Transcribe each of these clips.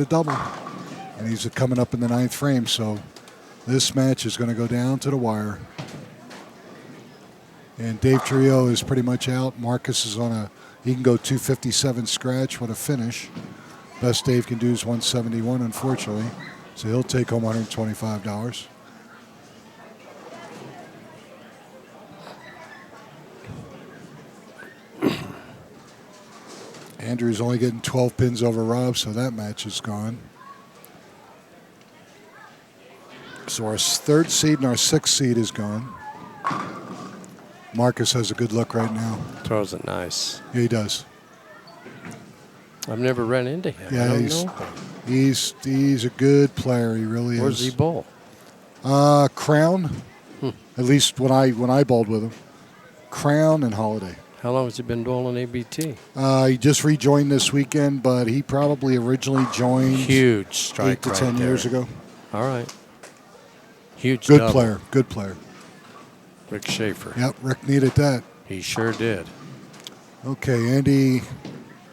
a double. And he's coming up in the 9th frame, so this match is going to go down to the wire. And Dave Trio is pretty much out. Marcus is on he can go 257 scratch with a finish. Best Dave can do is 171, unfortunately. So he'll take home $125. Andrew's only getting 12 pins over Rob, so that match is gone. So our 3rd seed and our 6th seed is gone. Marcus has a good look right now. Throws it nice. Yeah, he does. I've never run into him. Yeah, I don't know. He's a good player. He really Where's is. he bowl? Crown. At least when I bowled with him. Crown and Holiday. How long has he been bowling ABT? He just rejoined this weekend, but he probably originally joined huge strike 8 to 10 years ago. All right. Huge Good double. player. Good player. Rick Schaefer. Yep, Rick needed that. He sure did. Okay, Andy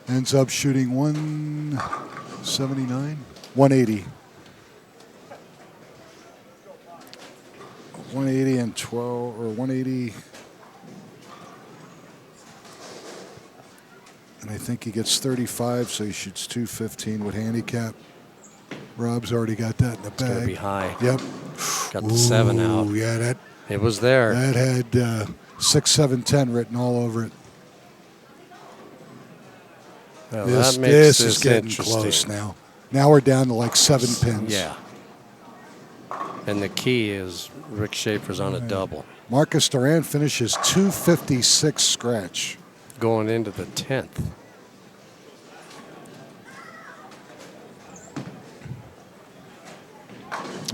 ends up shooting 179? 180. 180 and 12, or 180. And I think he gets 35, so he shoots 215 with handicap. Rob's already got that in the bag. It's going to be high. Yep. Got the 7 out. Yeah, it was there. That had 6, 7, 10 written all over it. Well, this that makes is getting close now. Now we're down to like 7 pins. Yeah. And the key is Rick Schaefer's on a double. Marcus Duran finishes 256 scratch. Going into the 10th.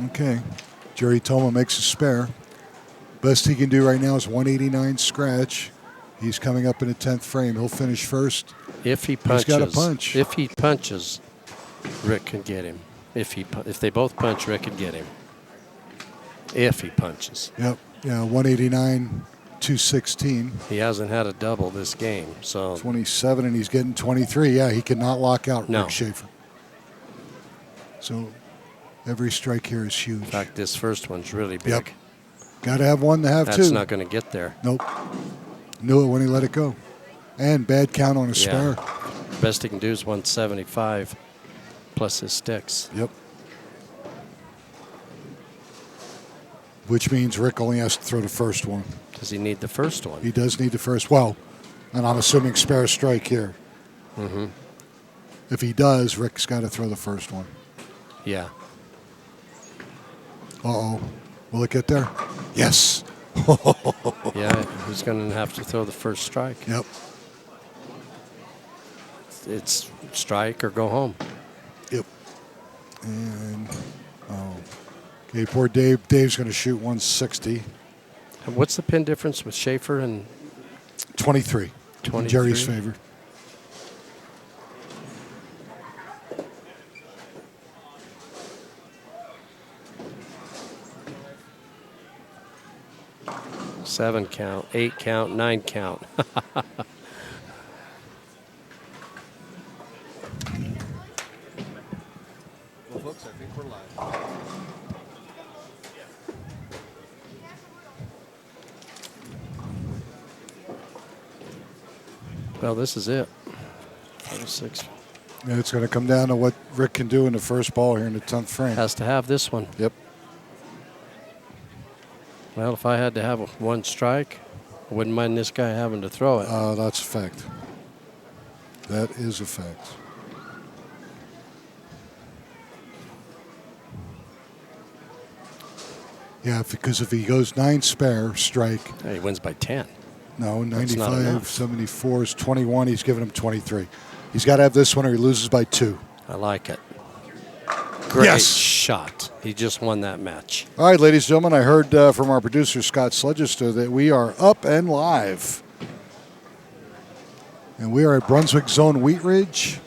Okay. Jerry Toma makes a spare. Best he can do right now is 189 scratch. He's coming up in the 10th frame. He'll finish first. If he punches, he's got a punch. If he punches, Rick can get him. If they both punch, Rick can get him. If he punches. Yep. Yeah, 189, 216. He hasn't had a double this game, so 27, and he's getting 23. Yeah, he cannot lock out Rick Schaefer. So every strike here is huge. In fact, this first one's really big. Yep. Got to have one to have two. That's not going to get there. Nope. Knew it when he let it go. And bad count on a spare. Best he can do is 175 plus his sticks. Yep. Which means Rick only has to throw the first one. Does he need the first one? He does need the first. Well, and I'm assuming spare strike here. Mm-hmm. If he does, Rick's got to throw the first one. Yeah. Uh-oh. Will it get there? Yes. Yeah, he's going to have to throw the first strike. Yep. It's strike or go home. Yep. And, okay, poor Dave. Dave's going to shoot 160. What's the pin difference with Schaefer and 23? 23? Jerry's favor. Seven count, 8 count, 9 count. Well, folks, I think we're live. Well, this is it. 46. Yeah, it's going to come down to what Rick can do in the first ball here in the 10th frame. Has to have this one. Yep. Well, if I had to have one strike, I wouldn't mind this guy having to throw it. That's a fact. That is a fact. Yeah, because if he goes 9 spare, strike. Yeah, he wins by 10. No, That's not 95, enough. 74 is 21. He's giving him 23. He's got to have this one or he loses by 2. I like it. Great Yes. shot. He just won that match. All right, ladies and gentlemen, I heard from our producer, Scott Sledgester, that we are up and live. And we are at Brunswick Zone Wheat Ridge,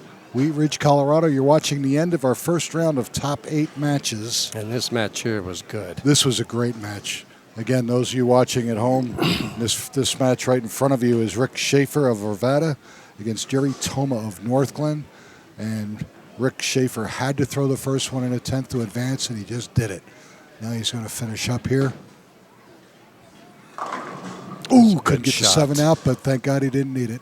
Colorado. You're watching the end of our first round of top 8 matches. And this match here was good. This was a great match. Again, those of you watching at home, this match right in front of you is Rick Schaefer of Arvada against Jerry Toma of North Glen. And Rick Schaefer had to throw the first one in a 10th to advance, and he just did it. Now he's going to finish up here. Ooh, couldn't get the 7 out, but thank God he didn't need it.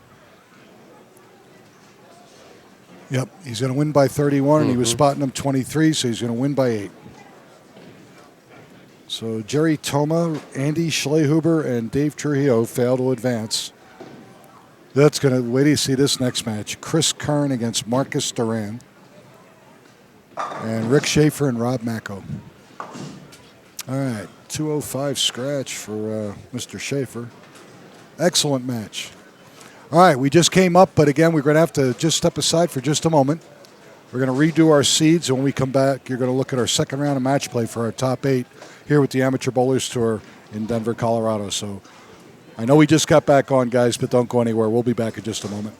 Yep, he's going to win by 31, and he was spotting him 23, so he's going to win by 8. So Jerry Toma, Andy Schlehuber, and Dave Trujillo fail to advance. That's going to, wait till you see this next match. Chris Kern against Marcus Duran. And Rick Schaefer and Rob Macko. All right, 205 scratch for Mr. Schaefer. Excellent match. All right, we just came up, but again, we're going to have to just step aside for just a moment. We're going to redo our seeds, and when we come back, you're going to look at our second round of match play for our top 8 here with the Amateur Bowlers Tour in Denver, Colorado. So I know we just got back on, guys, but don't go anywhere. We'll be back in just a moment.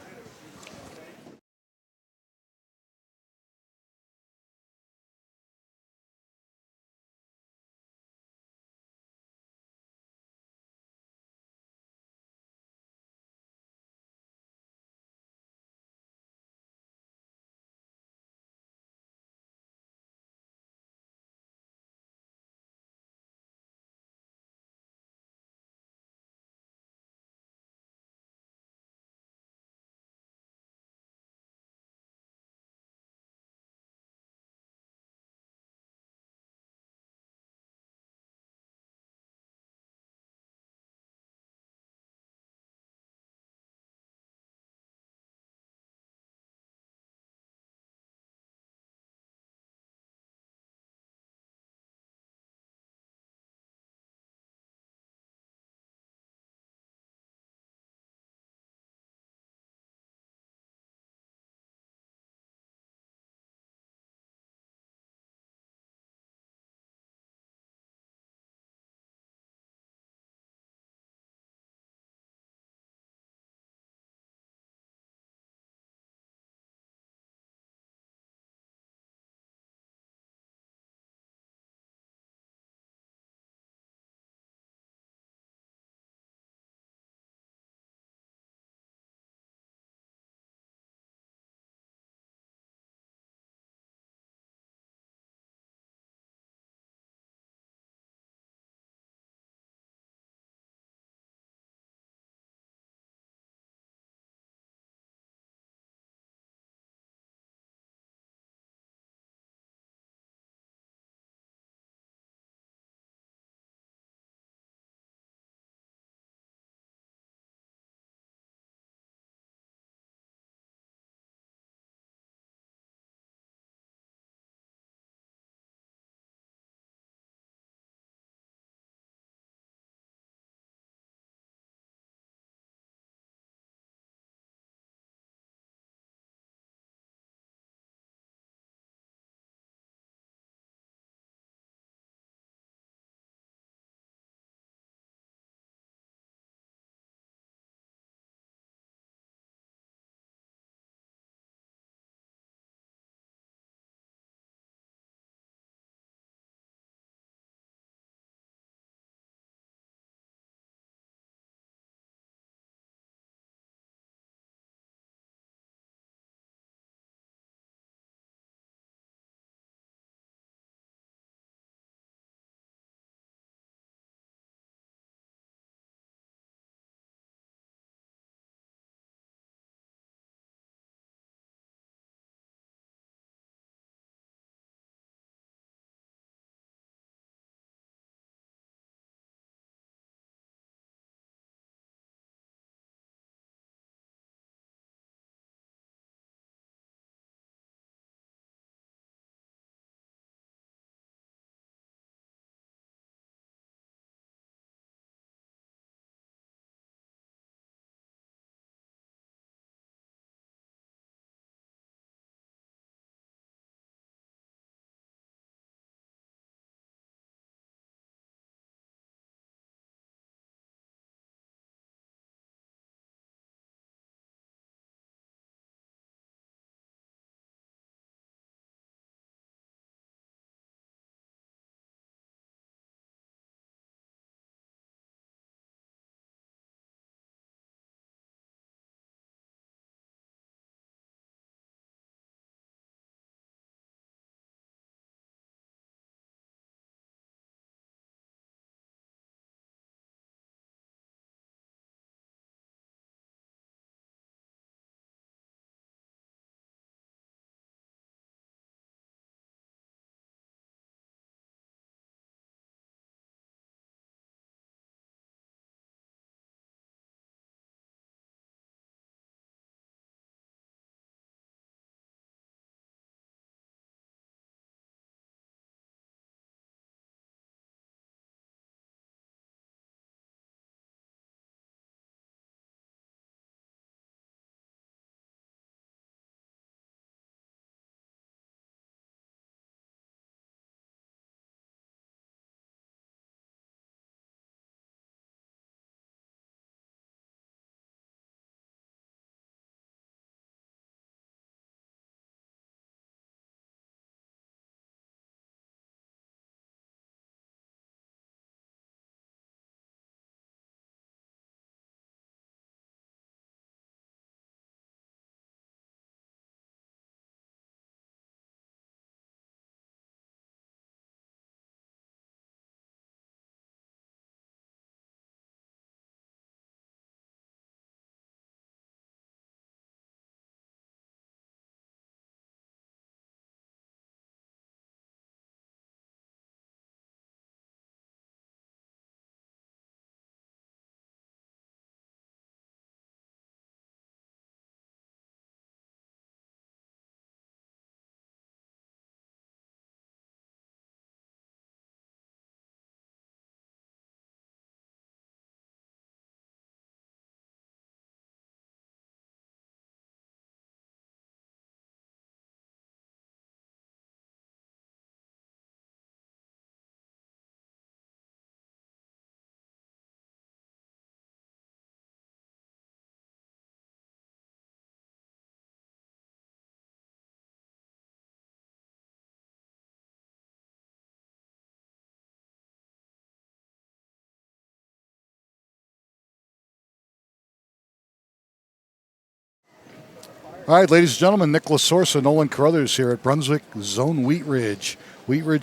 All right, ladies and gentlemen, Nick Lasorsa, Nolan Carruthers here at Brunswick Zone Wheat Ridge,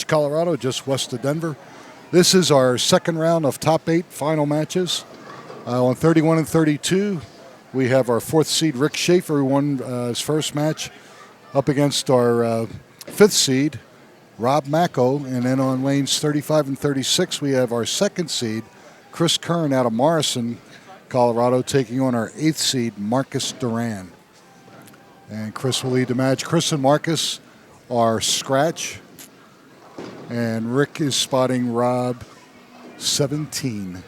Colorado, just west of Denver. This is our second round of top 8 final matches. On 31 and 32, we have our 4th seed Rick Schaefer, who won his first match, up against our 5th seed Rob Macko. And then on lanes 35 and 36, we have our 2nd seed Chris Kern out of Morrison, Colorado, taking on our 8th seed Marcus Duran. And Chris will lead the match. Chris and Marcus are scratch. And Rick is spotting Rob 17.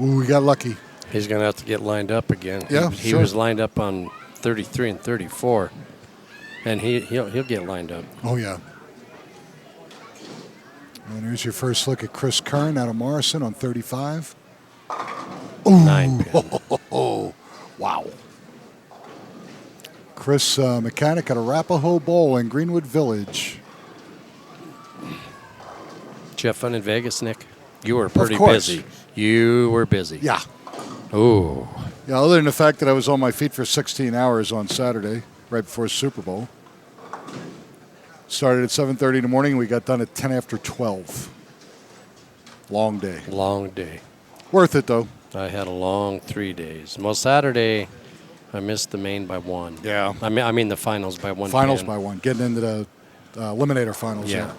Ooh, we got lucky. He's going to have to get lined up again. Yeah, he sure. was lined up on 33 and 34. And he'll get lined up. Oh, yeah. And here's your first look at Chris Kern out of Morrison on 35. Ooh. 9 pin. Oh, wow. Chris Mechanic at Arapahoe Bowl in Greenwood Village. Did you have fun in Vegas, Nick? You were pretty course. busy. You were busy. Yeah. Ooh. Yeah, other than the fact that I was on my feet for 16 hours on Saturday, right before Super Bowl. Started at 7:30 in the morning, and we got done at 10 after 12. Long day. Long day. Worth it, though. I had a long 3 days. Well, Saturday, I missed the main by 1. Yeah. I mean the finals by 1 Finals pin. by 1. Getting into the eliminator finals. Yeah.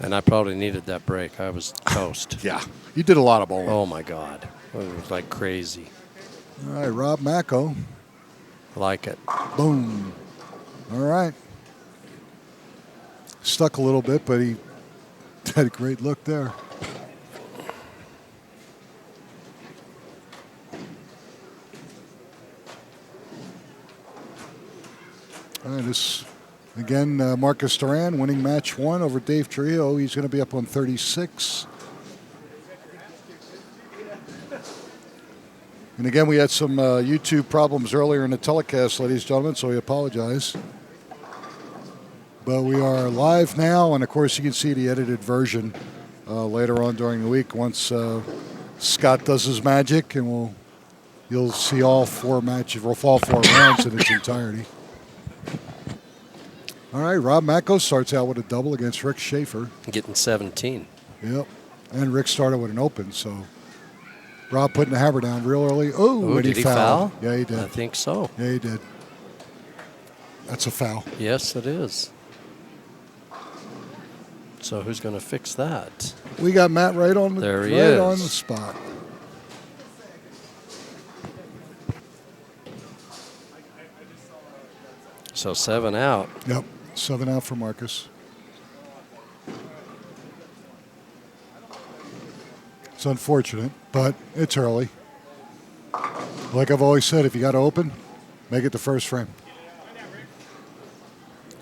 And I probably needed that break. I was toast. Yeah. You did a lot of bowling. Oh, my God. It was like crazy. All right, Rob Macko. Like it. Boom. All right. Stuck a little bit, but he had a great look there. All right, this, again, Marcus Duran winning match 1 over Dave Trujillo. He's going to be up on 36. And again, we had some YouTube problems earlier in the telecast, ladies and gentlemen, so we apologize. But we are live now, and of course you can see the edited version later on during the week once Scott does his magic, and you'll see all 4 matches, all 4 rounds in its entirety. All right, Rob Macko starts out with a double against Rick Schaefer. Getting 17. Yep, and Rick started with an open, so Rob putting the hammer down real early. Oh, and did he he fouled. foul? Yeah, he did. I think so. Yeah, he did. That's a foul. Yes, it is. So who's going to fix that? We got Matt right on the There he right is. on the spot. So 7 out. Yep, 7 out for Marcus. It's unfortunate, but it's early. Like I've always said, if you got to open, make it the first frame.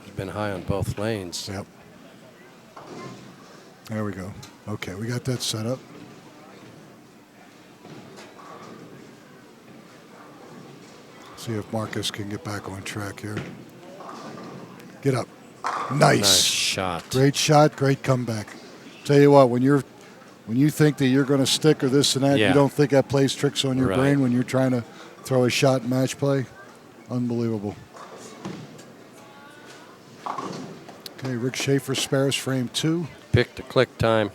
He's been high on both lanes. Yep. There we go. Okay, we got that set up. See if Marcus can get back on track here. Get up. Nice shot. Great shot, great comeback. Tell you what, when you think that you're going to stick or this and that, Yeah. you don't think that plays tricks on your Right. brain when you're trying to throw a shot in match play. Unbelievable. Okay, Rick Schaefer spares frame 2. Pick to click time.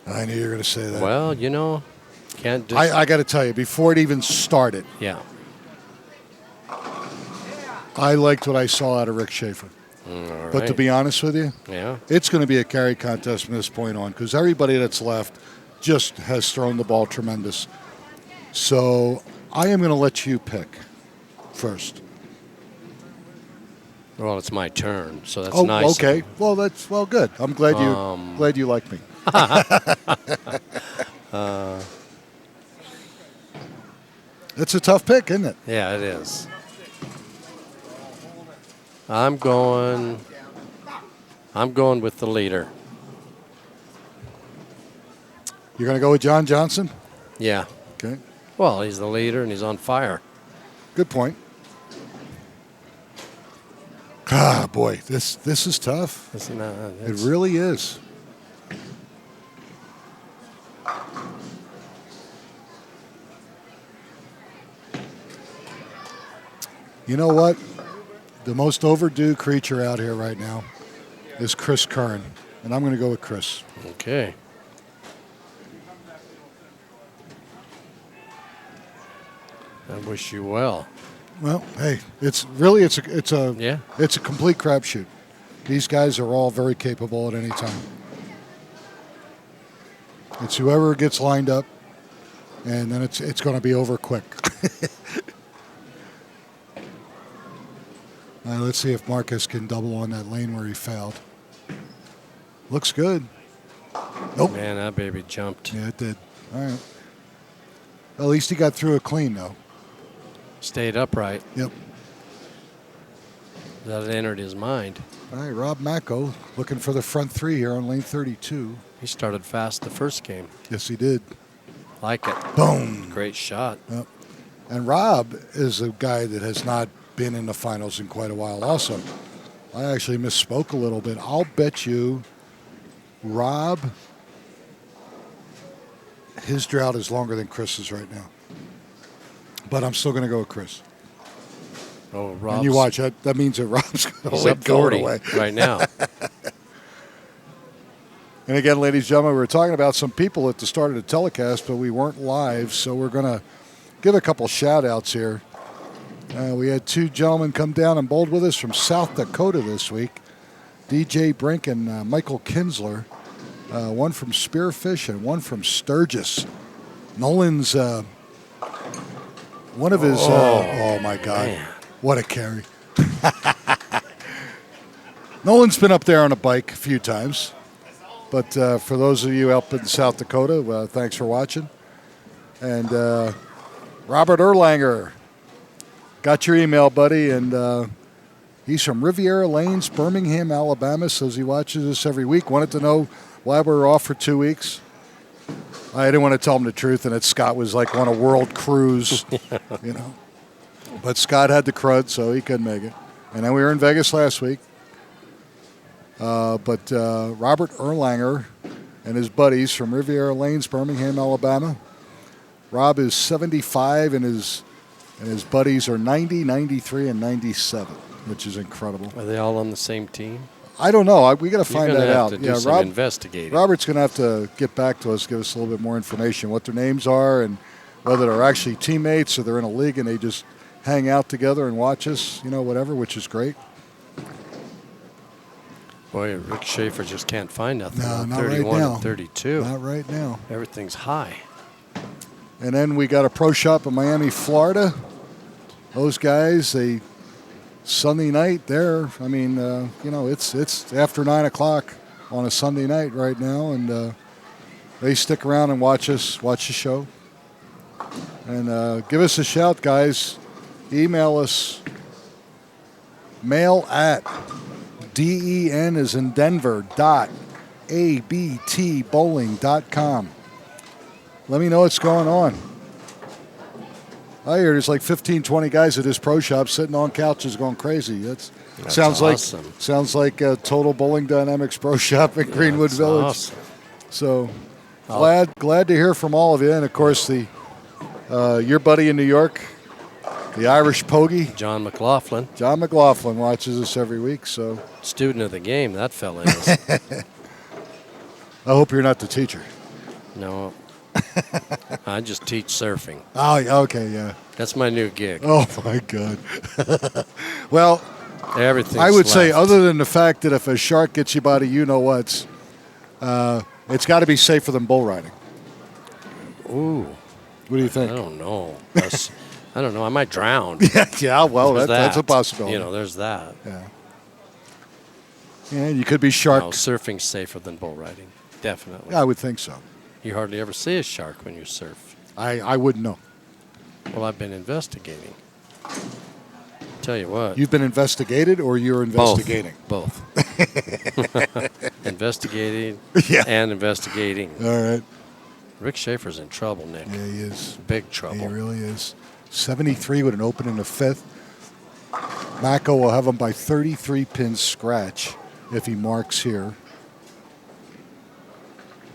I knew you were going to say that. Well, you know, can't just. I got to tell you, before it even started, Yeah. I liked what I saw out of Rick Schaefer. All But to right. be honest with you, Yeah. it's going to be a carry contest from this point on because everybody that's left just has thrown the ball tremendous. So I am going to let you pick first. Well, it's my turn, so that's Oh, nice. okay. Well, good. I'm glad you like me. It's a tough pick, isn't it? Yeah, it is. I'm going with the leader. You're going to go with John Johnson? Yeah. Okay. Well, he's the leader and he's on fire. Good point. Ah, boy, this is tough. It really is. You know what? The most overdue creature out here right now is Chris Curran, and I'm going to go with Chris. Okay. I wish you well. Well, hey, it's a Yeah. it's a complete crapshoot. These guys are all very capable at any time. It's whoever gets lined up, and then it's going to be over quick. Let's see if Marcus can double on that lane where he fouled. Looks good. Nope. Man, that baby jumped. Yeah, it did. All right. At least he got through it clean, though. Stayed upright. Yep. That entered his mind. All right, Rob Macko looking for the front three here on lane 32. He started fast the first game. Yes, he did. Like it. Boom. Great shot. Yep. And Rob is a guy that has not been in the finals in quite a while also. I actually misspoke a little bit. I'll bet you Rob, his drought is longer than Chris's right now. But I'm still going to go with Chris. Oh, Rob's, And you watch, that means that Rob's going he's to up go 40 away. right now. And again, ladies and gentlemen, we were talking about some people at the start of the telecast, but we weren't live, so we're going to give a couple shout-outs here. We had two gentlemen come down and bowled with us from South Dakota this week, DJ Brink and Michael Kinsler, one from Spearfish and one from Sturgis. Nolan's one of his, oh my God, man. What a carry. Nolan's been up there on a bike a few times. But for those of you up in South Dakota, thanks for watching. And Robert Erlanger, got your email, buddy. And he's from Riviera Lanes, Birmingham, Alabama. Says he watches us every week. Wanted to know why we're off for 2 weeks. I didn't want to tell him the truth, and that Scott was like on a world cruise, you know. But Scott had the crud, so he couldn't make it. And then we were in Vegas last week. But Robert Erlanger and his buddies from Riviera Lanes, Birmingham, Alabama. Rob is 75, and his buddies are 90, 93, and 97, which is incredible. Are they all on the same team? I don't know. We got to find You're that gonna out. have to do some investigating. Robert's going to have to get back to us, give us a little bit more information, what their names are, and whether they're actually teammates or they're in a league and they just hang out together and watch us, you know, whatever, which is great. Boy, Rick Schaefer just can't find nothing. No, on not 31 right now. and 32. Not right now. Everything's high. And then we got a pro shop in Miami, Florida. Those guys, they Sunday night there. I mean, you know, it's after 9 o'clock on a Sunday night right now, and they stick around and watch the show. And give us a shout, guys. Email us. Mail at DEN is in Denver .abtbowling.com. Let me know what's going on. I hear there's like 15, 20 guys at this pro shop sitting on couches going crazy. That's sounds awesome. like a Total Bowling Dynamics pro shop in Greenwood That's Village. awesome. So glad to hear from all of you. And of course your buddy in New York, the Irish Pogie, John McLaughlin. John McLaughlin, watches us every week. So Student of the game, that fella is. I hope you're not the teacher. No. I just teach surfing. Oh, okay, yeah. That's my new gig. Oh my God. Well, Everything's I would say, left. other than the fact that if a shark gets you by the you-know-whats, it's got to be safer than bull riding. Ooh. What do you think? I don't know. I don't know. I might drown. yeah, well, There's that's a that. possibility. You know, there's that. Yeah, you could be shark. No, surfing's safer than bull riding. Definitely. I would think so. You hardly ever see a shark when you surf. I wouldn't know. Well, I've been investigating. Tell you what. You've been investigated, or you're investigating? Both. Investigating Yeah. and investigating. All right. Rick Schaefer's in trouble, Nick. Yeah, he is. Big trouble. He really is. 73 with an open in the fifth. Macko will have him by 33 pins scratch if he marks here.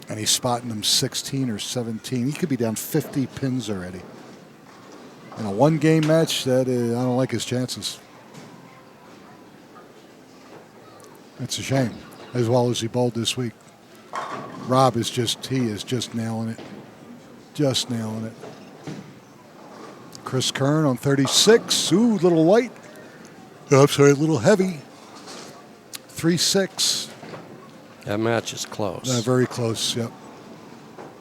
And he's spotting him 16 or 17. He could be down 50 pins already. In a one-game match, I don't like his chances. It's a shame, as well as he bowled this week. Rob is just nailing it. Just nailing it. Chris Kern on 36. Ooh, a little light. Oh, I'm sorry, a little heavy. 3-6. That match is close. Very close, yep.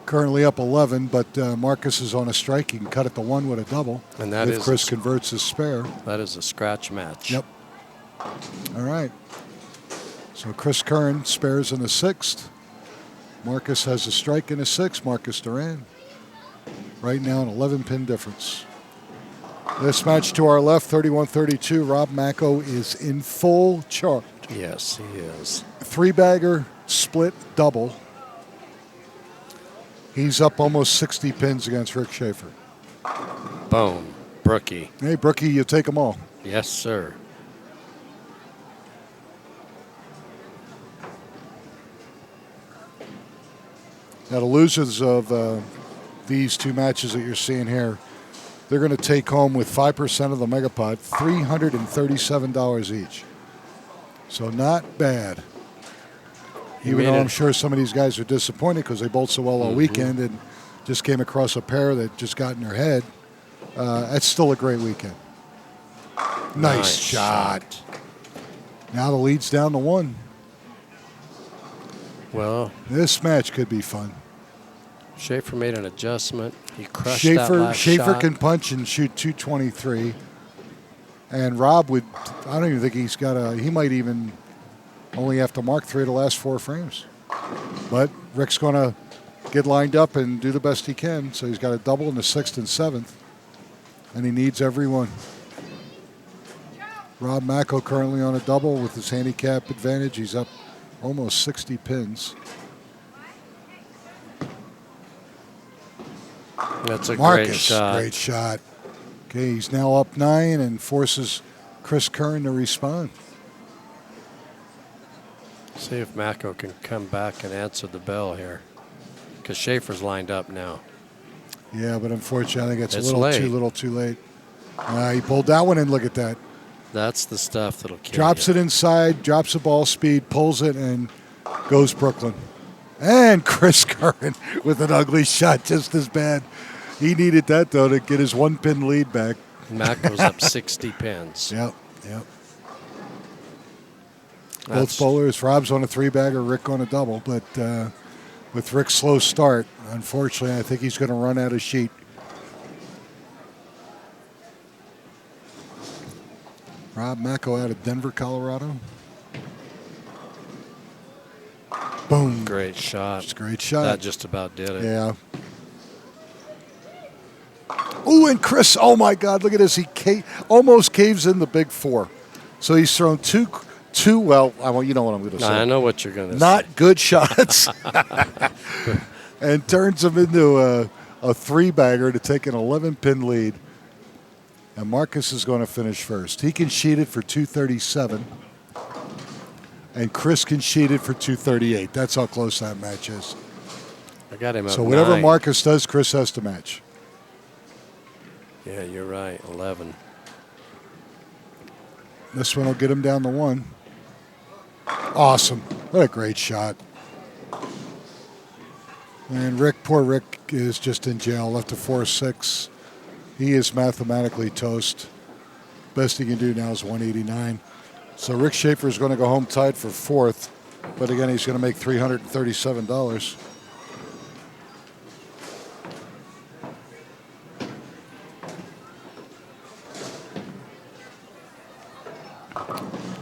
Currently up 11, but Marcus is on a strike. He can cut it to 1 with a double. And that if is Chris converts his spare. That is a scratch match. Yep. All right. So Chris Kern spares in the 6th. Marcus has a strike in the 6th. Marcus Duran. Right now an 11-pin difference. This match to our left, 31-32. Rob Macko is in full charge. Yes, he is. 3-bagger, split, double. He's up almost 60 pins against Rick Schaefer. Boom. Brookie. Hey, Brookie, you take them all. Yes, sir. Now, the losers of these two matches that you're seeing here, they're going to take home with 5% of the Megapod, $337 each. So not bad. Even though I'm sure some of these guys are disappointed because they bowled so well all weekend and just came across a pair that just got in their head. That's still a great weekend. Nice shot. Now the lead's down to 1. Well, this match could be fun. Schaefer made an adjustment. He crushed that last Schaefer shot. can punch and shoot 223. And Rob would, I don't even think he's got he might even only have to mark 3 of the last 4 frames. But Rick's going to get lined up and do the best he can. So he's got a double in the 6th and 7th. And he needs every one. Rob Macko currently on a double with his handicap advantage. He's up almost 60 pins. That's a Marcus, great shot. Great shot. Okay, he's now up 9 and forces Chris Kern to respond. See if Macko can come back and answer the bell here. Because Schaefer's lined up now. Yeah, but unfortunately, I think it's a little too late. He pulled that one in. Look at that. That's the stuff that'll kill Drops you. it inside, drops the ball speed, pulls it, and goes Brooklyn. And Chris Kern with an ugly shot, just as bad. He needed that, though, to get his 1-pin lead back. Macko's up 60 pins. Yep. Both bowlers, Rob's on a 3-bagger, Rick on a double, but with Rick's slow start, unfortunately, I think he's going to run out of sheet. Rob Macko out of Denver, Colorado. Boom. Great shot. It's a great shot. That just about did it. Yeah. Ooh, and Chris, oh my God, look at this. He almost caves in the big 4. So he's thrown two. Well, you know what I'm going to say. I know what you're going to say. Not good shots. And turns him into a 3-bagger to take an 11-pin lead. And Marcus is going to finish first. He can sheet it for 237. And Chris can sheet it for 238. That's how close that match is. I got him up So whatever 9. Marcus does, Chris has to match. Yeah, you're right. 11. This one will get him down to 1. Awesome. What a great shot. And poor Rick is just in jail, left to 4-6. He is mathematically toast. Best he can do now is 189. So Rick Schaefer is going to go home tied for 4th. But again, he's going to make $337.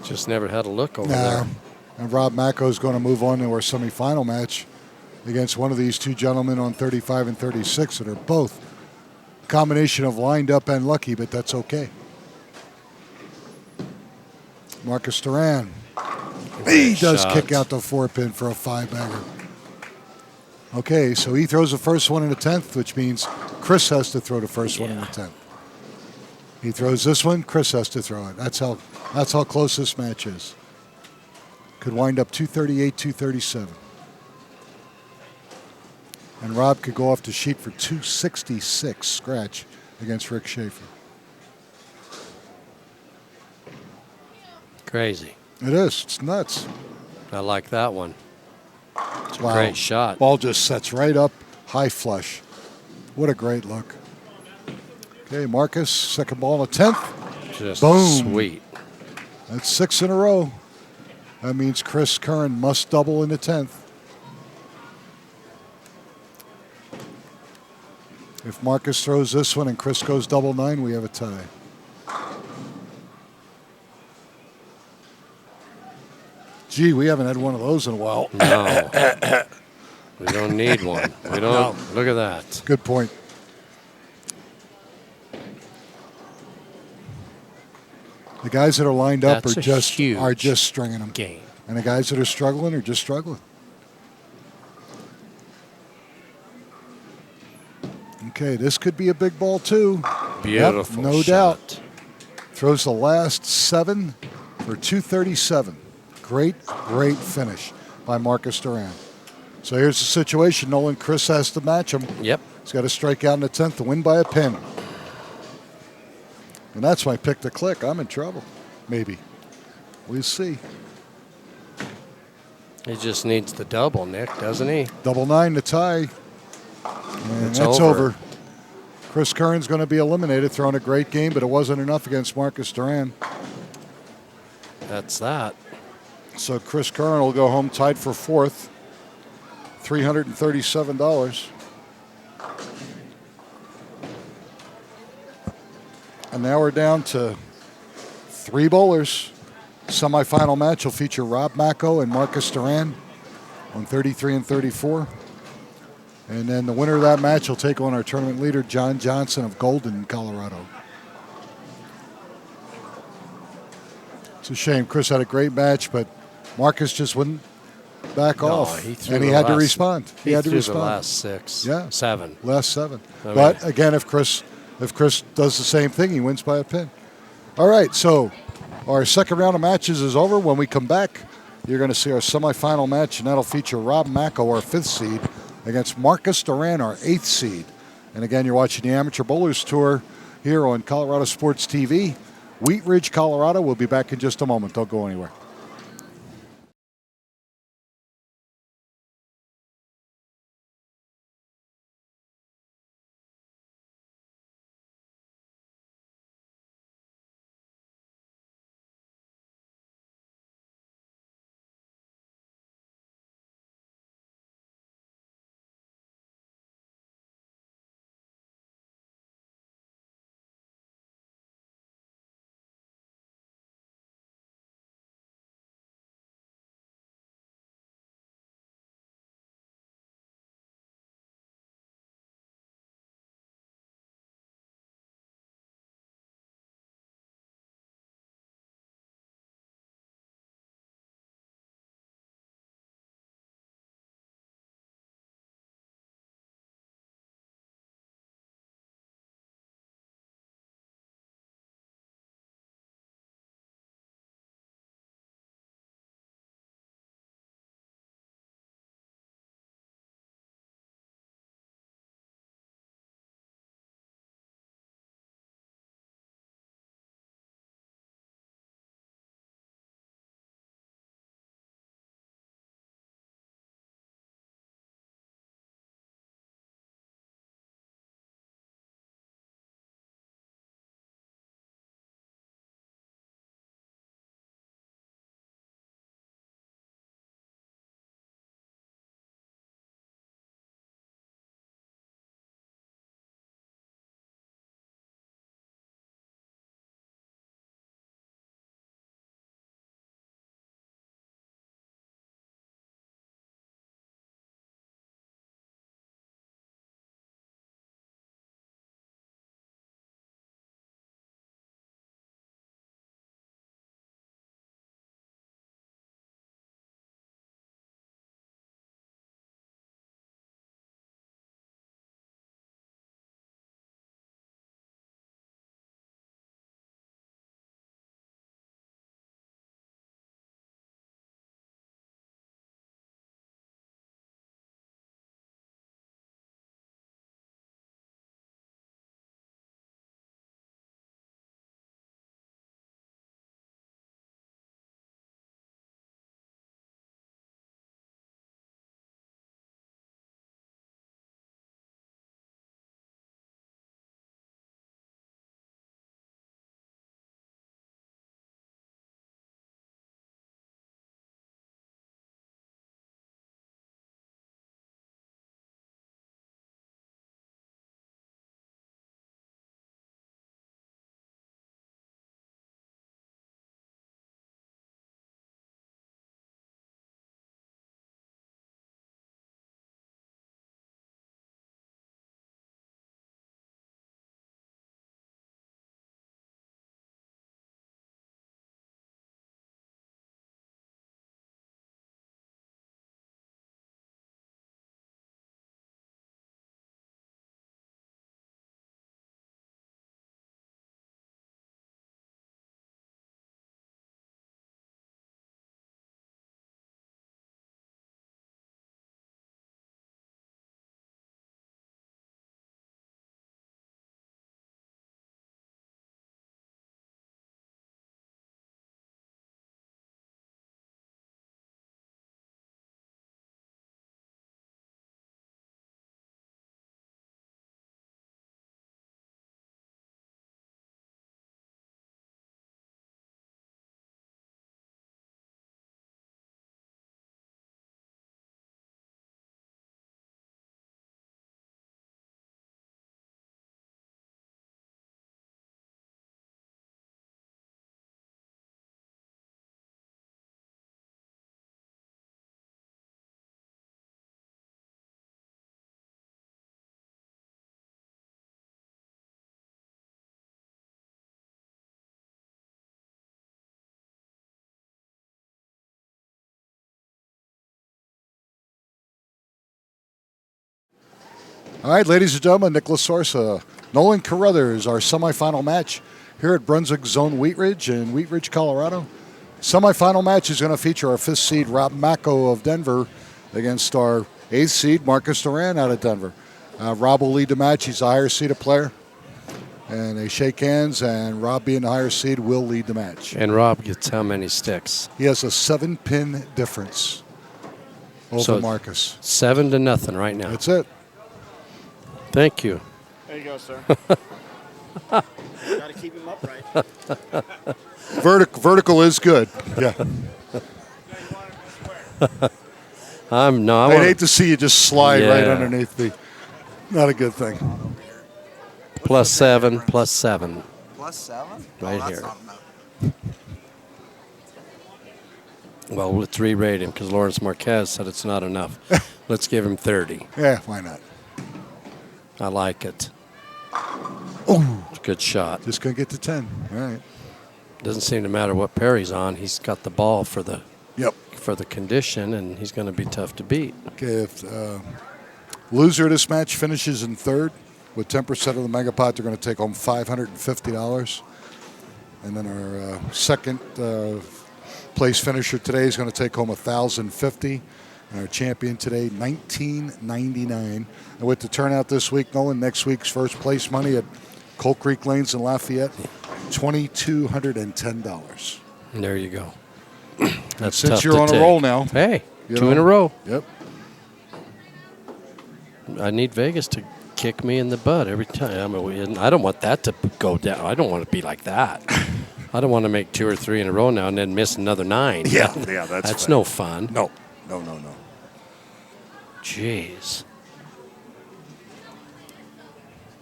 Just never had a look over there. And Rob Macko is going to move on to our semifinal match against one of these two gentlemen on 35 and 36 that are both a combination of lined up and lucky, but that's okay. Marcus Duran. He does kick out the 4-pin for a 5-bagger. Okay, so he throws the first one in the 10th, which means Chris has to throw the first one in the 10th. He throws this one, Chris has to throw it. That's how close this match is. Could wind up 238, 237. And Rob could go off the sheet for 266 scratch. against Rick Schaefer. Crazy. It is. It's nuts. I like that one. It's a Wow. great shot. Ball just sets right up, high flush. What a great look. Okay, Marcus, second ball in the 10th. Just Boom. sweet. That's 6 in a row. That means Chris Curran must double in the 10th. If Marcus throws this one and Chris goes double 9, we have a tie. Gee, we haven't had one of those in a while. No. We don't need one. We don't. No. Look at that. Good point. The guys that are lined up That's are a just huge stringing them. game. And the guys that are struggling are just struggling. Okay, this could be a big ball too. Beautiful no shot. doubt. Throws the last 7 for 237. Great finish by Marcus Duran. So here's the situation. Nolan Chris has to match him. Yep. He's got to strike out in the 10th to win by a pin. And that's my pick to click. I'm in trouble. Maybe. We'll see. He just needs the double, Nick, doesn't he? Double 9 to tie. And It's that's over. over. Chris Curran's going to be eliminated, throwing a great game, but it wasn't enough against Marcus Duran. That's that. So Chris Curran will go home tied for 4th. $337. And now we're down to 3 bowlers. Semifinal match will feature Rob Macko and Marcus Duran on 33 and 34. And then the winner of that match will take on our tournament leader, John Johnson of Golden, Colorado. It's a shame. Chris had a great match, but Marcus just wouldn't back off. And he had to respond. He had to respond. The last 6. Yeah. 7. Last 7. I mean, But again, if Chris does the same thing, he wins by a pin. All right, so our second round of matches is over. When we come back, you're going to see our semifinal match, and that'll feature Rob Macko, our 5th seed, against Marcus Duran, our 8th seed. And again, you're watching the Amateur Bowlers Tour here on Colorado Sports TV. Wheat Ridge, Colorado. We'll be back in just a moment. Don't go anywhere. All right, ladies and gentlemen, Nicholas Sorsa, Nolan Carruthers, our semifinal match here at Brunswick Zone Wheat Ridge in Wheat Ridge, Colorado. Semifinal match is going to feature our 5th seed Rob Macko of Denver against our 8th seed Marcus Duran out of Denver. Rob will lead the match. He's a higher seeded player. And they shake hands, and Rob, being the higher seed, will lead the match. And Rob gets how many sticks? He has a 7-pin difference over So Marcus. 7-0 right now. That's it. Thank you. There you go, sir. Got to keep him upright. Vertical is good. Yeah. I'd hate to see you just slide right underneath the. Not a good thing. +7, +7. +7? Right that's here. not enough. Well, let's re-rate him because Lawrence Marquez said it's not enough. Let's give him 30. Yeah, why not? I like it. Oh, Good shot. just gonna get to 10. All right. Doesn't seem to matter what pair he's on. He's got the ball for the Yep. condition, and he's going to be tough to beat. Okay, if loser of this match finishes in third with 10% of the mega pot, they're going to take home $550. And then our second place finisher today is going to take home $1,050. And our champion today, $1,999. And with the turnout this week, Nolan, next week's first place money at Coal Creek Lanes in Lafayette, $2,210. And there you go. That's Since tough you're to on take. a roll now. Hey, you two know. in a row. Yep. I need Vegas to kick me in the butt every time. I don't want that to go down. I don't want to be like that. I don't want to make 2 or 3 in a row now and then miss another 9. Yeah, That's fair. no fun. No. Jeez.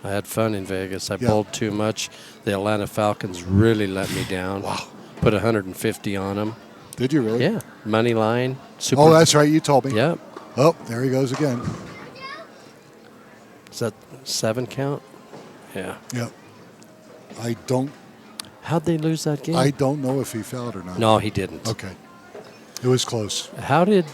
I had fun in Vegas. I Yeah. bowled too much. The Atlanta Falcons really let me down. Wow. Put 150 on them. Did you really? Yeah. Money line. Super. Oh, that's right. You told me. Yep. Oh, there he goes again. Is that 7 count? Yeah. Yep. How'd they lose that game? I don't know if he fouled or not. No, he didn't. Okay. It was close. How did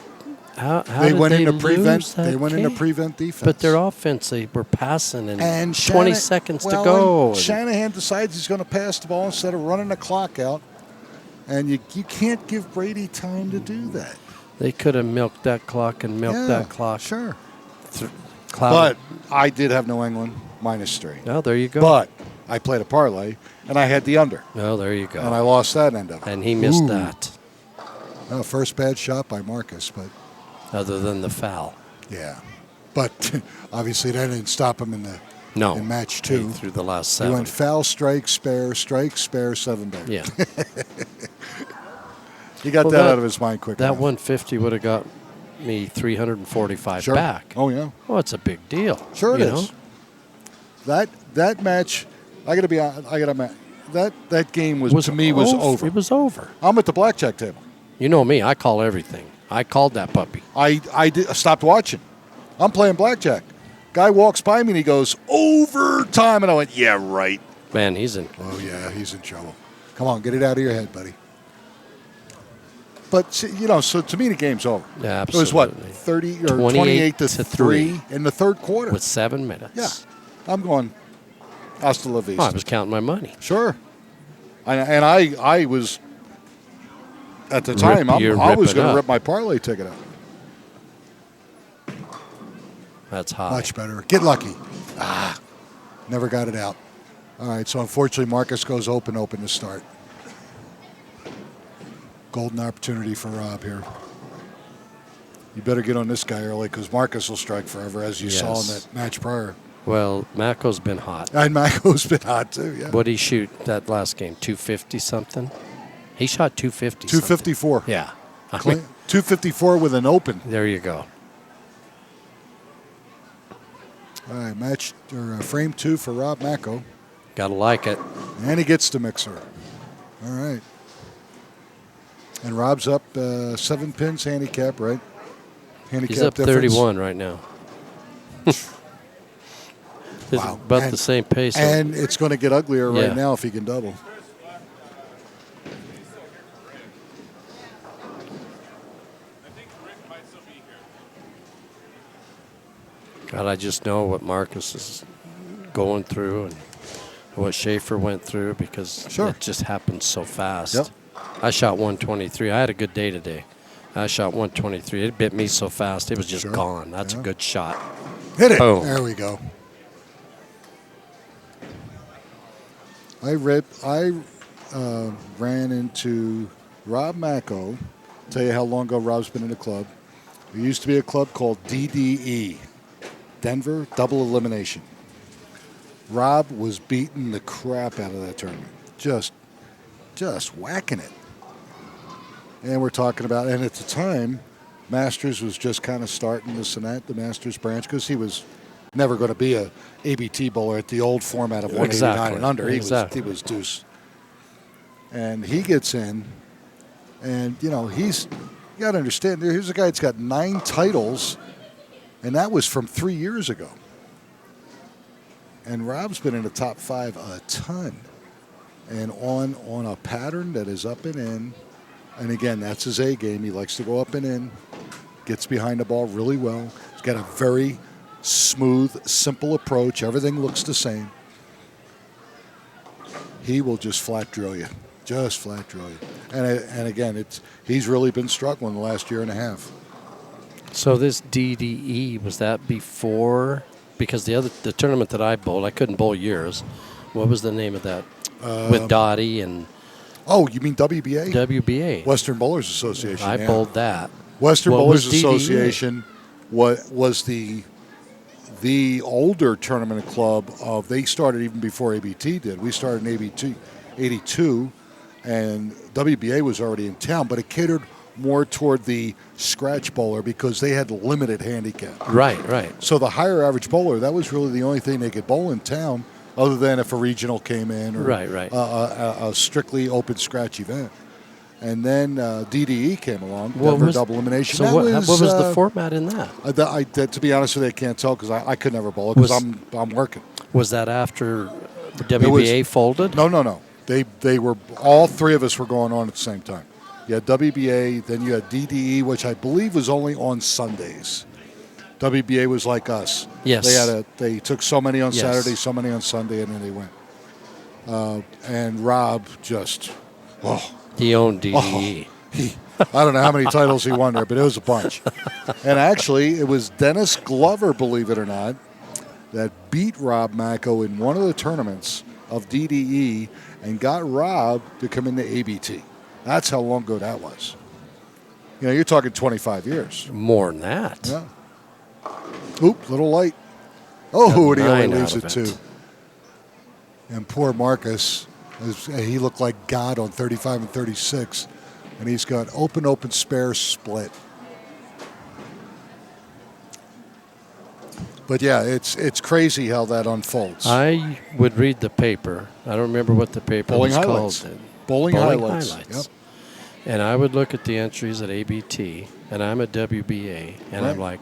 They went into prevent. lose that They went into game? prevent defense. But their offense, they were passing and 20 seconds to well, go. and Shanahan decides he's going to pass the ball instead of running the clock out, and you can't give Brady time to do that. They could have milked that clock and milked that clock. Sure. Cloud. But I did have New England -3. Oh, there you go. But I played a parlay, and I had the under, Oh, there you go. and I lost that end of it. And he missed Ooh. that, First bad shot by Marcus, but other than the foul. yeah. But obviously that didn't stop him in match 2. He threw the last He 7. went foul, strike, spare, 7 back. Yeah. He got Well, that out of his mind quick That enough. 150 would have got me 345 Sure. back. Oh, yeah. Well, it's a big deal. Sure it you is. know? That match, that game was to me was over. It was over. I'm at the blackjack table. You know me. I call everything. I called that puppy. I stopped watching. I'm playing blackjack. Guy walks by me and he goes, overtime. And I went, yeah, right. Man, he's in. Oh, yeah, he's in trouble. Come on, get it out of your head, buddy. But, so to me, the game's over. Yeah, It was what, absolutely. 30 or 28 to 3 in the third quarter. With 7 minutes. Yeah. I'm going, hasta la vista. Oh, I was counting my money. Sure. And I was, at the time, I was going to rip my parlay ticket out. That's high. Much better. Get lucky. Never got it out. All right, so unfortunately, Marcus goes open to start. Golden opportunity for Rob here. You better get on this guy early because Marcus will strike forever, as you saw in that match prior. Well, Macko's been hot. And Macko's been hot, too, yeah. What did he shoot that last game? 250 something? He shot 250 254. Yeah. I Clean, mean, 254 with an open. there you go. All right, frame 2 for Rob Macko. Gotta like it. And he gets the mixer. All right. And Rob's up 7 pins handicap, right? Handicap He's up difference. 31 right now. It's Wow. about the same pace. And it's going to get uglier Yeah. right now if he can double. God, I just know what Marcus is going through and what Schaefer went through because Sure. it just happened so fast. Yep. I shot 123. I had a good day today. I shot 123. It bit me so fast. It was just Sure. gone. That's a Yeah. good shot. Hit it. Boom. There we go. I ran into Rob Macko. Tell you how long ago Rob's been in the club. There used to be a club called DDE, Denver Double Elimination. Rob was beating the crap out of that tournament, just whacking it. And we're talking about, and at the time, Masters was just kind of starting this and that, the Masters branch, because he was never going to be a ABT bowler at the old format of 189 and under. He was deuce. And he gets in, and you got to understand. Here's a guy that's got 9 titles, and that was from 3 years ago. And Rob's been in the top 5 a ton, and on a pattern that is up and in. And again, that's his A game. He likes to go up and in, gets behind the ball really well. He's got a very smooth, simple approach. Everything looks the same. He will just flat drill you. Just flat drill you. And again, he's really been struggling the last year and a half. So this DDE, was that before? Because the tournament that I bowled, I couldn't bowl yours. What was the name of that? With Dottie and... Oh, you mean WBA? WBA. Western Bowlers Association. I bowled that. Western What Bowlers was DDE? Association was the older tournament club of. They started even before ABT did. We started in ABT 82, and WBA was already in town, but it catered more toward the scratch bowler because they had limited handicap. Right. So the higher average bowler, that was really the only thing they could bowl in town, other than if a regional came in or Right. a strictly open scratch event. And then DDE came along, What Denver was- Double Elimination. So That what was the format in that? to be honest with you, I can't tell because I could never bowl it because I'm working. Was that after WBA folded? No. They were, all 3 of us were going on at the same time. You had WBA, then you had DDE, which I believe was only on Sundays. WBA was like us. Yes. They took so many on Yes. Saturday, so many on Sunday, and then they went. And Rob just, He owned DDE. I don't know how many titles he won there, but it was a bunch. And actually, it was Dennis Glover, believe it or not, that beat Rob Macko in one of the tournaments of DDE and got Rob to come into ABT. That's how long ago that was. You're talking 25 years. More than that. Yeah. Oop, little light. Oh, and he only 9 leaves out it of 2. And poor Marcus, he looked like God on 35 and 36. And he's got open, spare, split. But yeah, it's crazy how that unfolds. I would read the paper. I don't remember what the paper Bowling was highlights. called. Bowling highlights. Yep. And I would look at the entries at ABT, and I'm at WBA, and I'm like,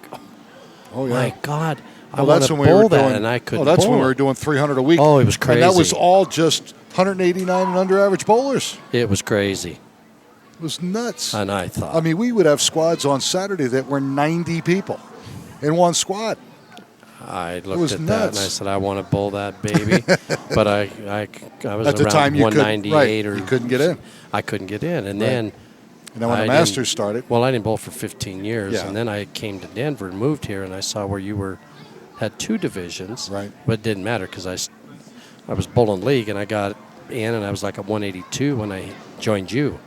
Oh yeah. my God, I Well, want that's to when we were bowl that, doing. and I couldn't that's bowl when we were it. doing 300 a week. Oh, it was crazy. And that was all just 189 and under average bowlers. It was crazy. It was nuts. And I thought, I mean, we would have squads on Saturday that were 90 people in one squad. I was looked at that and I nuts. said, I want to bowl that baby. But I was At the around time, you 198 right, or you couldn't get in. I couldn't get in, and Right. then. And then when I the didn't- Masters started, Well, I didn't bowl for 15 years, Yeah. and then I came to Denver and moved here, and I saw where you had 2 divisions. Right. But it didn't matter because I was bowling league, and I got in, and I was like a 182 when I joined you.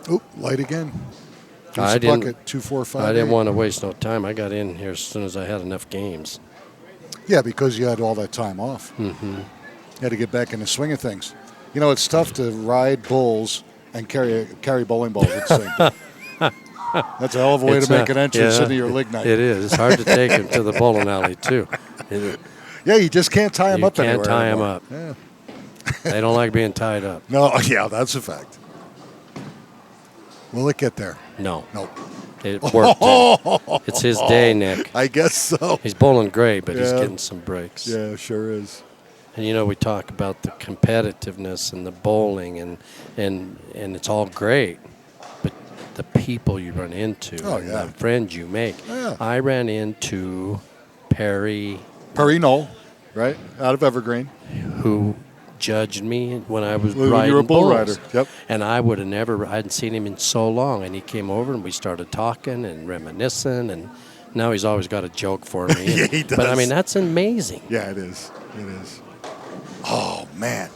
oop, light again. I There's a didn't- bucket, 245. I didn't want to waste no time. I got in here as soon as I had enough games. Yeah, because you had all that time off. Mm-hmm. You had to get back in the swing of things. It's tough to ride bulls and carry bowling balls at the same time. That's a hell of a way It's to make not- an entrance yeah, into your league night. It is. It's hard to take him to the bowling alley, too. Yeah, you just can't tie them You up can't anywhere tie 'em anymore. up. Yeah. They don't like being tied up. No, yeah, that's a fact. Will it get there? No. Nope. It worked. It's his day, Nick. I guess so. He's bowling great, but he's Yeah. getting some breaks. Yeah, sure is. And we talk about the competitiveness and the bowling, and it's all great, but the people you run into, and yeah. the friends you make. Yeah. I ran into Perry, Knoll, right? Out of Evergreen. who judged me when I was When riding you were a bull bulls. rider. Yep. And I would have never, I hadn't seen him in so long. And he came over and we started talking and reminiscing. And now he's always got a joke for me. Yeah, he does. But I mean, that's amazing. Yeah, it is. It is. Oh, man.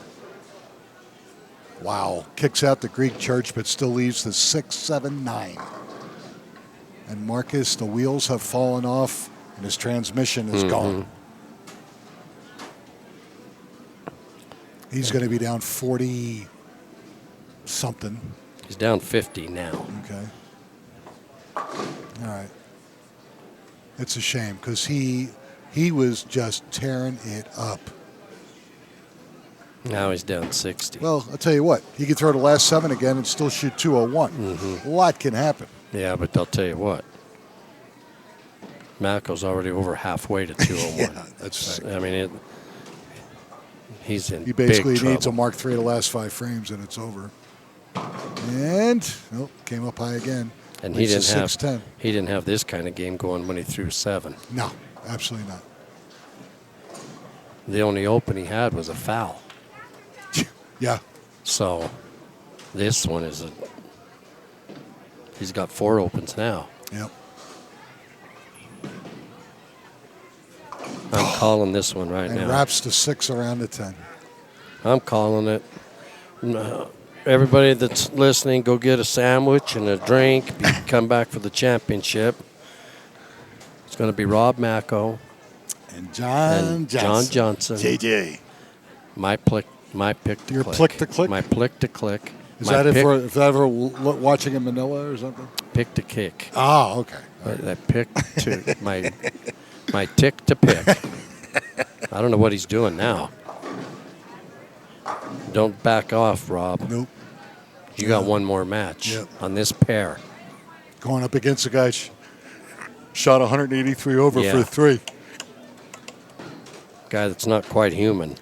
Wow. Kicks out the Greek church, but still leaves the 6-7-9. And Marcus, the wheels have fallen off, and his transmission is gone. He's going to be down 40-something. He's down 50 now. Okay. All right. It's a shame because he was just tearing it up. Now he's down 60. Well, I'll tell you what. He could throw the last 7 again and still shoot 201. A lot can happen. Yeah, but I'll tell you what. Malco's already over halfway to 201. Yeah, that's fact. I mean, he's in He basically big needs a trouble. Mark III the last 5 frames, and it's over. And came up high again. And Leads to 610. he didn't have this kind of game going when he threw 7. No, absolutely not. The only open he had was a foul. Yeah. So this one is he's got 4 opens now. Yep. I'm calling this one right And now. wraps to 6 around the 10. I'm calling it. Everybody that's listening, go get a sandwich and a drink. Come back for the championship. It's going to be Rob Macko And John Johnson. JJ. My pick to Your click. plick to click? My plick to click. Is My that pick, if that ever watching in Manila or something? pick to kick? Ah, okay. I pick to my tick to pick. I don't know what he's doing now. Don't back off, Rob. Nope. You got one more match Yep. on this pair. Going up against a guy shot 183 over Yeah. for 3. Guy that's not quite human.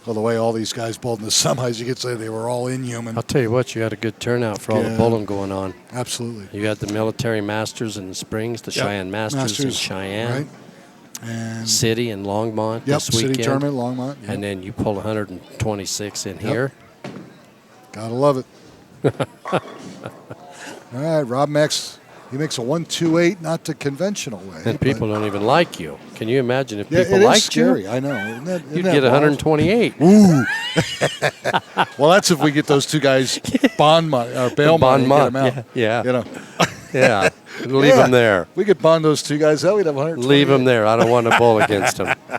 Well, the way all these guys bowled in the semis, you could say they were all inhuman. I'll tell you what, you had a good turnout for all the Yeah. bowling going on. Absolutely. You had the military masters in the Springs, the Yep. Cheyenne Masters in Cheyenne, Right. And City in Longmont yep, this weekend. City Tournament, Longmont. Yep. And then you pull 126 in here. Gotta love it. All right, Rob Max, he makes a 1-2-8, not the conventional way. And people don't even like you. Can you imagine if yeah, people it is liked scary. you? I know. Isn't that You'd that get wild? 128. Ooh. Well, that's if we get those 2 guys bond money or bail Bond money and money, get them out. yeah. You know. Yeah. Leave Yeah. them there. We could bond those 2 guys out. We'd have 128. Leave them there. I don't want to bowl against them. I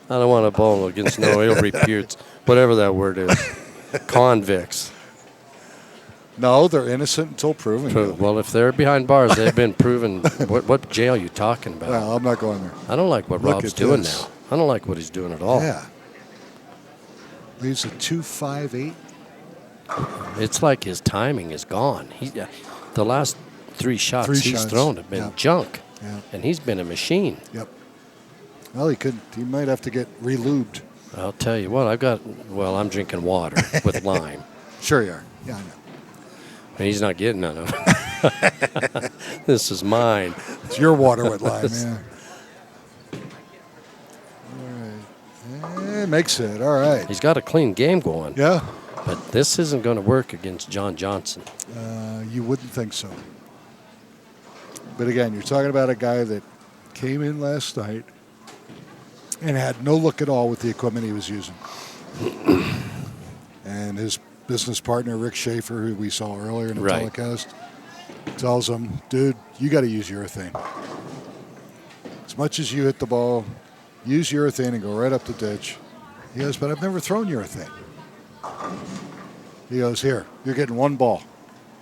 don't want to bowl against no ill reputes, whatever that word is. Convicts. No, they're innocent until proven. guilty. Well, if they're behind bars, they've been proven. What jail you talking about? Well, I'm not going there. I don't like what Look Rob's at doing this. now. I don't like what he's doing at all. Yeah. Leaves a 2-5-8. It's like his timing is gone. The last 3 shots 3 he's shots. thrown have been Yeah. junk, Yeah. and he's been a machine. Yep. Well, he might have to get relubed. I'll tell you what, I'm drinking water with lime. Sure you are. Yeah, I know. And he's not getting none of it. This is mine. It's your water with lime, yeah. All right. Makes it. All right. He's got a clean game going. Yeah. But this isn't going to work against John Johnson. You wouldn't think so. But again, you're talking about a guy that came in last night and had no look at all with the equipment he was using. And his business partner, Rick Schaefer, who we saw earlier in the Right. telecast, tells him, dude, you got to use urethane. As much as you hit the ball, use urethane and go right up the ditch. He goes, but I've never thrown urethane. He goes, here, you're getting 1 ball.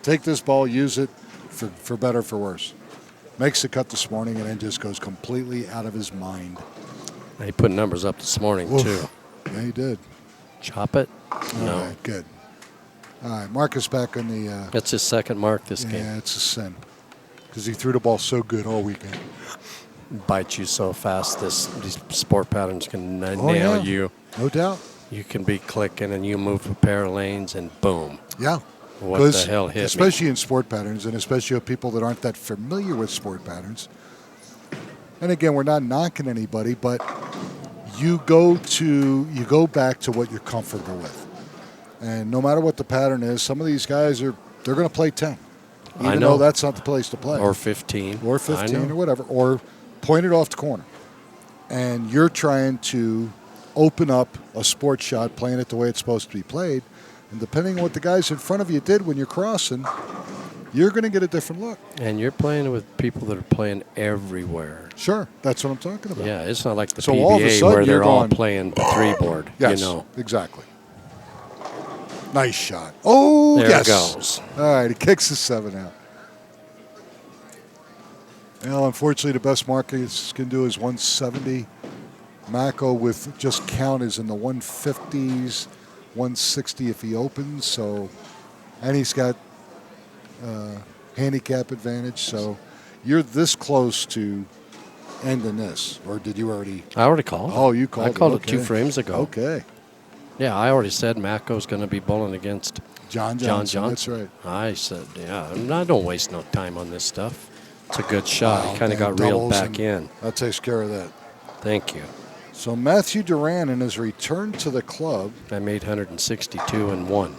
Take this ball, use it for better or for worse. Makes the cut this morning and then just goes completely out of his mind. He put numbers up this morning, Oof. too. Yeah, he did. Chop it? No. All right, good. All right, Marcus back on the... That's his second mark this game. yeah, it's a sin. Because he threw the ball so good all weekend. Bite you so fast, these sport patterns can Oh, nail yeah. you. No doubt. You can be clicking and you move a pair of lanes and boom. Yeah. what the hell hit me. Especially in sport patterns, and especially with people that aren't that familiar with sport patterns. And again, we're not knocking anybody, but you go back to what you're comfortable with. And no matter what the pattern is, some of these guys they're going to play 10. Even though that's not the place to play. Or 15. Or 15 or whatever. Or point it off the corner. And you're trying to open up a sports shot, playing it the way it's supposed to be played. And depending on what the guys in front of you did when you're crossing, you're going to get a different look. And you're playing with people that are playing everywhere. Sure. That's what I'm talking about. Yeah, it's not like the So all of a PBA sudden where they're all going, playing the 3-board. Yes, you know. Exactly. Nice shot. Oh, there yes. it goes. All right, he kicks the 7 out. Well, unfortunately, the best Marcus can do is 170. Mako with just count is in the 150s, 160 if he opens. So, and he's got handicap advantage. So, you're this close to ending this, or did you already? I already called. Oh, you called. I called it 2 frames ago. Okay. Yeah, I already said Mako's going to be bowling against John Johnson. That's right. I said, yeah, I don't waste no time on this stuff. It's a good shot. Wow, He kind of got reeled back in. That takes care of that. Thank you. So Matthew Duran in his return to the club. I made 162 and 1.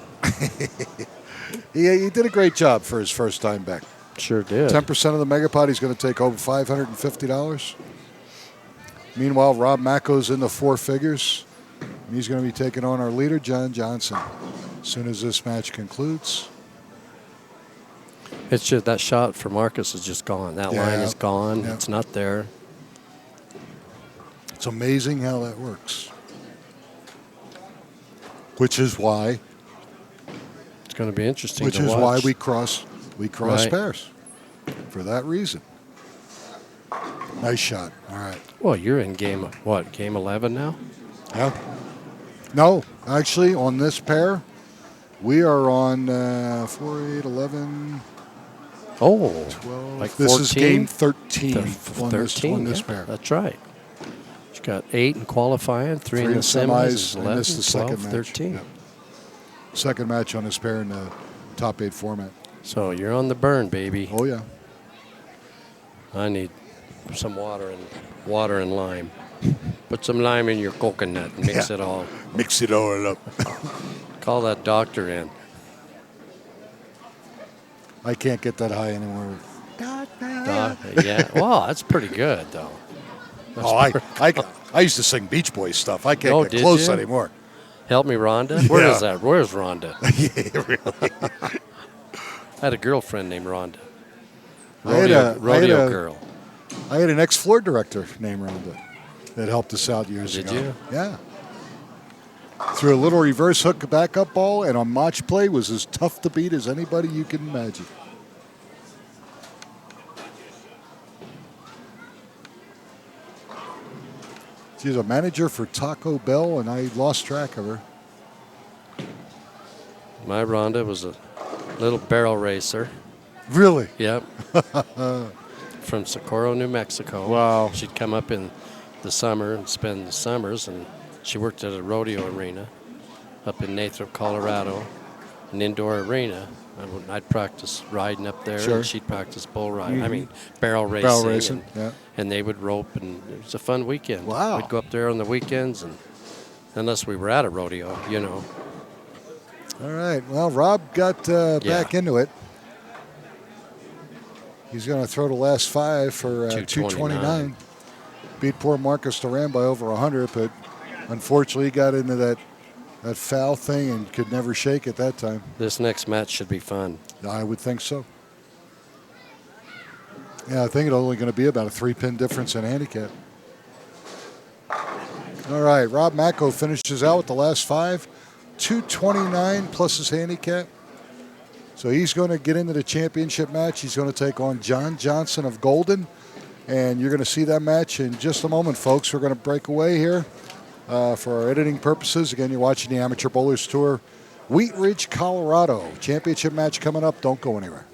He did a great job for his first time back. Sure did. 10% of the Megapod, he's going to take over $550. Meanwhile, Rob Mako's in the 4 figures. He's going to be taking on our leader, John Johnson, as soon as this match concludes. It's just that shot for Marcus is just gone. That line is gone. Yeah. It's not there. It's amazing how that works. Which is why. It's going to be interesting. Which to is watch. why we cross Right. pairs. For that reason. Nice shot. All right. Well, you're in game, what, game 11 now? Yeah. No, actually, on this pair, we are on 4, 8, 11, Oh, 12. like this 14? is game 13 on 13, this yeah, pair. That's right. You got 8 in qualifying, 3 in the semis, 11, and this is the 12, second match. 13. Yep. Second match on this pair in the top 8 format. So you're on the burn, baby. Oh, yeah. I need some water and lime. Put some lime in your coconut and mix it all. Mix it all up. Call that doctor in. I can't get that high anymore. Yeah, well, that's pretty good, though. I used to sing Beach Boys stuff. I can't Oh, get did close you? anymore. Help me, Rhonda? Where Yeah. is that? Where's Rhonda? Yeah, really. I had a girlfriend named Rhonda. I had a- Rodeo girl. I had an ex-floor director named Rhonda that helped us out years Did ago. you? Yeah. Threw a little reverse hook backup ball, and on match play was as tough to beat as anybody you can imagine. She's a manager for Taco Bell, and I lost track of her. My Rhonda was a little barrel racer. Really? Yep. From Socorro, New Mexico. Wow. She'd come up in the summer and spend the summers, and she worked at a rodeo arena up in Nathrop, Colorado, an indoor arena. I'd practice riding up there, Sure. and she'd practice bull riding. Mhm. I mean, barrel racing. Barrel racing, yeah. And they would rope, and it was a fun weekend. Wow. We'd go up there on the weekends, and unless we were at a rodeo, you know. All right. Well, Rob got back into it. He's going to throw the last 5 for 229. Beat poor Marcus Duran by over 100, but unfortunately he got into that foul thing and could never shake it that time. This next match should be fun. I would think so. Yeah, I think it's only going to be about a 3-pin difference in handicap. All right, Rob Mako finishes out with the last 5, 229 plus his handicap. So he's going to get into the championship match. He's going to take on John Johnson of Golden. And you're going to see that match in just a moment, folks. We're going to break away here for our editing purposes. Again, you're watching the Amateur Bowlers Tour, Wheat Ridge, Colorado. Championship match coming up. Don't go anywhere.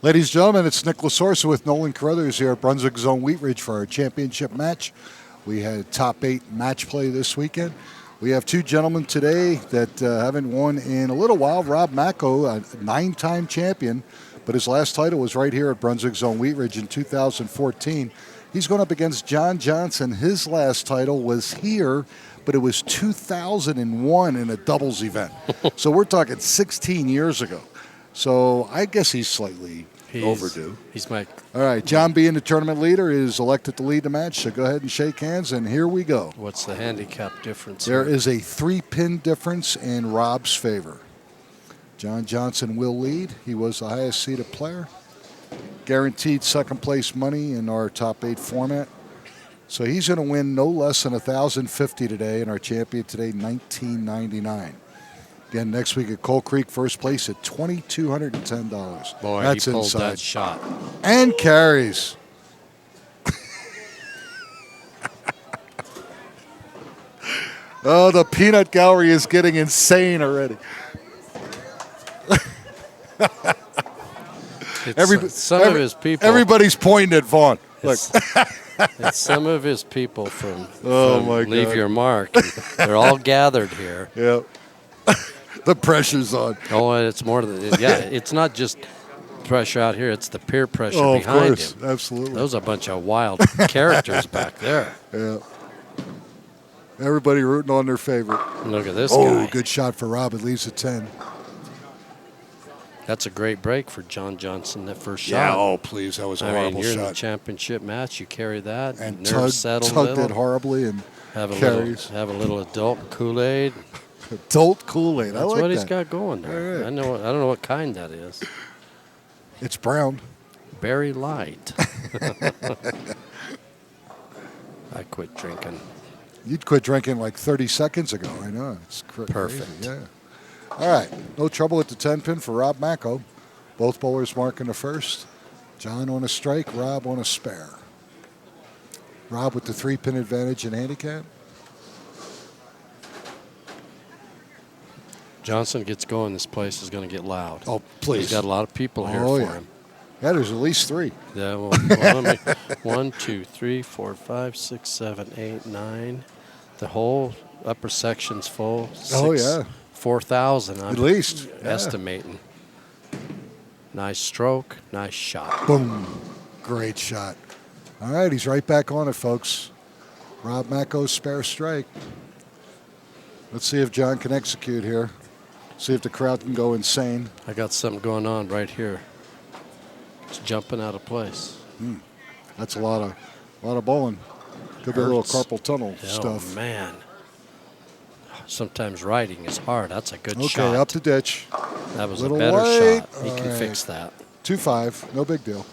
Ladies and gentlemen, it's Nick Lasorsa with Nolan Carruthers here at Brunswick Zone Wheat Ridge for our championship match. We had top 8 match play this weekend. We have 2 gentlemen today that haven't won in a little while. Rob Macko, a 9-time champion, but his last title was right here at Brunswick Zone Wheat Ridge in 2014. He's going up against John Johnson. His last title was here, but it was 2001 in a doubles event. So we're talking 16 years ago. So I guess he's slightly overdue. He's my. All right, John being the tournament leader is elected to lead the match, so go ahead and shake hands, and here we go. What's the handicap difference? There is a 3-pin difference in Rob's favor. John Johnson will lead. He was the highest seeded player. Guaranteed second place money in our top 8 format. So he's going to win no less than $1,050 today, and our champion today, $1,999. Again, next week at Coal Creek, first place at $2,210. Boy, that's he pulled inside. that shot. And carries. Oh, the peanut gallery is getting insane already. Some of his people. Everybody's pointing at Vaughn. Look. It's some of his people from my Leave God. Your Mark. They're all gathered here. Yeah. The pressure's on. Oh, and it's more than it's not just pressure out here; it's the peer pressure Oh, of behind course, him. absolutely. Those are a bunch of wild characters back there. Yeah. Everybody rooting on their favorite. Look at this Oh, guy. good shot for Rob. It leaves at 10. That's a great break for John Johnson. That first Yeah. shot. Oh, please, that was a I mean, horrible you're in the shot. championship match. You carry that. And nerves settle a tugged little. it horribly and Have a carries. little adult Kool-Aid. Adult Kool-Aid. I That's like what that. he's got going there. All right. I don't know what kind that is. It's brown. Very light. I quit drinking. You'd quit drinking like 30 seconds ago. I know. It's crazy. Perfect. Yeah. All right. No trouble at the 10-pin for Rob Macko. Both bowlers marking the first. John on a strike, Rob on a spare. Rob with the 3-pin advantage in handicap. Johnson gets going, this place is going to get loud. Oh, please. He's got a lot of people here Oh, for yeah. him. Yeah, there's at least 3. Yeah, well, 1, 2, 3, 4, 5, 6, 7, 8, 9. The whole upper section's full. Oh, yeah. 4,000, I'm At least. Yeah. estimating. Nice stroke, nice shot. Boom. Great shot. All right, he's right back on it, folks. Rob Macko's spare strike. Let's see if John can execute here. See if the crowd can go insane. I got something going on right here. It's jumping out of place. That's a lot of bowling. Could be a little Hurts. carpal tunnel Oh, stuff. man. Sometimes riding is hard. That's a good Okay, shot. up the ditch. That was a Little better white. shot. He All can right. fix that. 2-5, no big deal.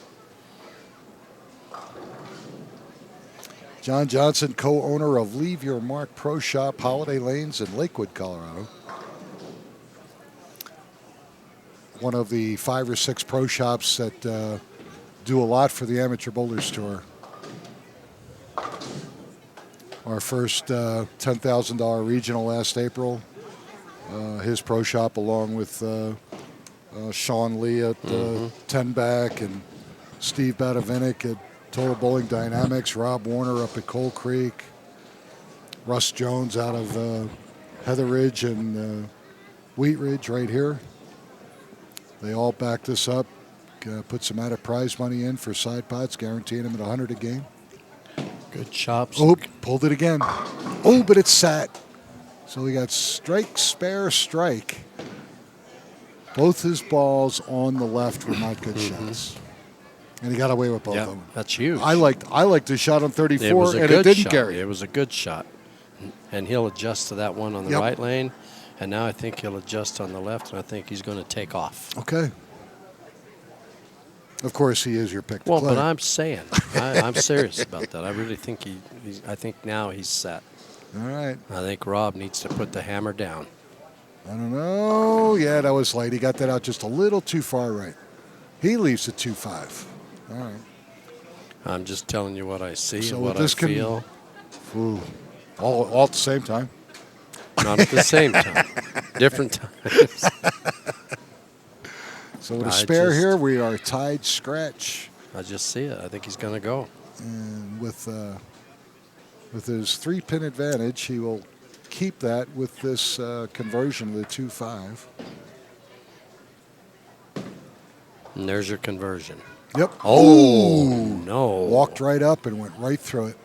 John Johnson, co-owner of Leave Your Mark Pro Shop, Holiday Lanes in Lakewood, Colorado. One of the 5 or 6 pro shops that do a lot for the Amateur Bowlers Tour. Our first $10,000 regional last April. His pro shop, along with Sean Lee at 10 back and Steve Badavinik at Total Bowling Dynamics, Rob Warner up at Coal Creek, Russ Jones out of Heather Ridge and Wheat Ridge right here. They all backed us up, put some added prize money in for side pots, guaranteeing them at $100 a game. Good chops. Oh, pulled it again. Oh, but it's sat. So we got strike, spare, strike. Both his balls on the left were not good shots. And he got away with both of them. That's huge. I liked his shot on 34, It was a and good it didn't shot. carry. It was a good shot. And he'll adjust to that one on the Yep. right lane. And now I think he'll adjust on the left, and I think he's going to take off. Okay. Of course, he is your pick to Well, play. but I'm saying, I'm serious about that. I really think I think now he's set. All right. I think Rob needs to put the hammer down. I don't know. Yeah, that was late. He got that out just a little too far right. He leaves at 2-5. All right. I'm just telling you what I see So and what this I feel. Ooh. All at the same time. Not at the same time. Different times. So with a I spare just- here, we are tied scratch. I just see it. I think he's going to go. And with his 3-pin advantage, he will keep that with this conversion of the 2-5. And there's your conversion. Yep. Oh, no. Walked right up and went right through it.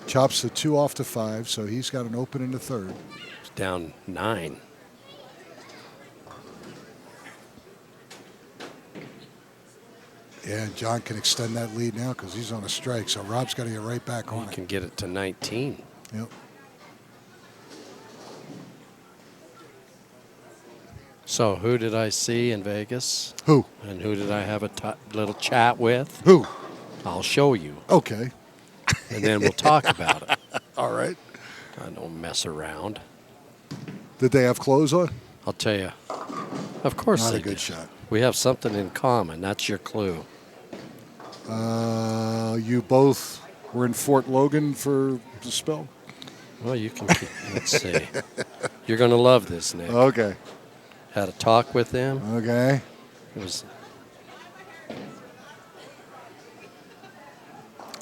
Chops the 2 off to 5, so he's got an open in the third. It's down 9. Yeah, and John can extend that lead now because he's on a strike, so Rob's got to get right back on He it. can get it to 19. Yep. So who did I see in Vegas? Who? And who did I have a little chat with? Who? I'll show you, Okay. and then we'll talk about it. All right. I don't mess around. Did they have clothes on? I'll tell you. Of course Not they a good did. shot. We have something in common. That's your clue. You both were in Fort Logan for the spell? Well, you can keep, let's see. You're going to love this, Nick. Okay. Had a talk with him. Okay. It was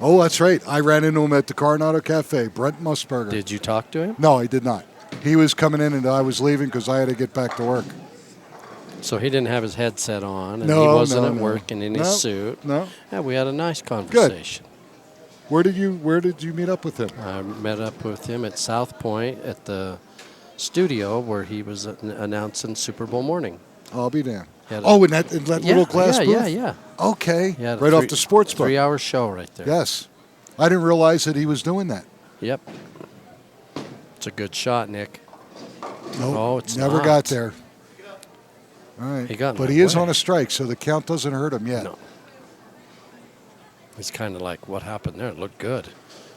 Oh, that's right. I ran into him at the Coronado Cafe, Brent Musburger. Did you talk to him? No, I did not. He was coming in and I was leaving because I had to get back to work. So he didn't have his headset on, and No, he wasn't no, at no. work and in No, his suit. No. Yeah, we had a nice conversation. Where did you meet up with him? I met up with him at South Point at the studio where he was announcing Super Bowl morning. I'll be damned. He had a- Oh, in that little glass booth? Yeah. Okay. He had a Right off the sports book. 3-hour show right there. Yes. I didn't realize that he was doing that. Yep. It's a good shot, Nick. Nope. Oh, it's never not. got there. All right. He got in but my he is way. on a strike, so the count doesn't hurt him yet. No. It's kind of like, what happened there? It looked good.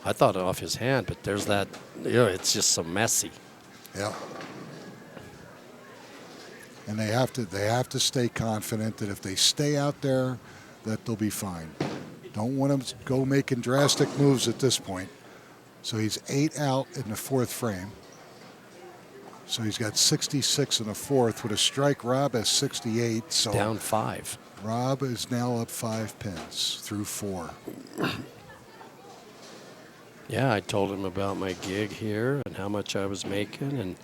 I thought it off his hand, but there's that, it's just so messy. Yeah. And they have to stay confident that if they stay out there, that they'll be fine. Don't want them to go making drastic moves at this point. So he's 8 out in the 4th frame. So he's got 66 in the 4th with a strike. Rob has 68. So Down 5. Rob is now up 5 pins through 4. Yeah, I told him about my gig here and how much I was making, and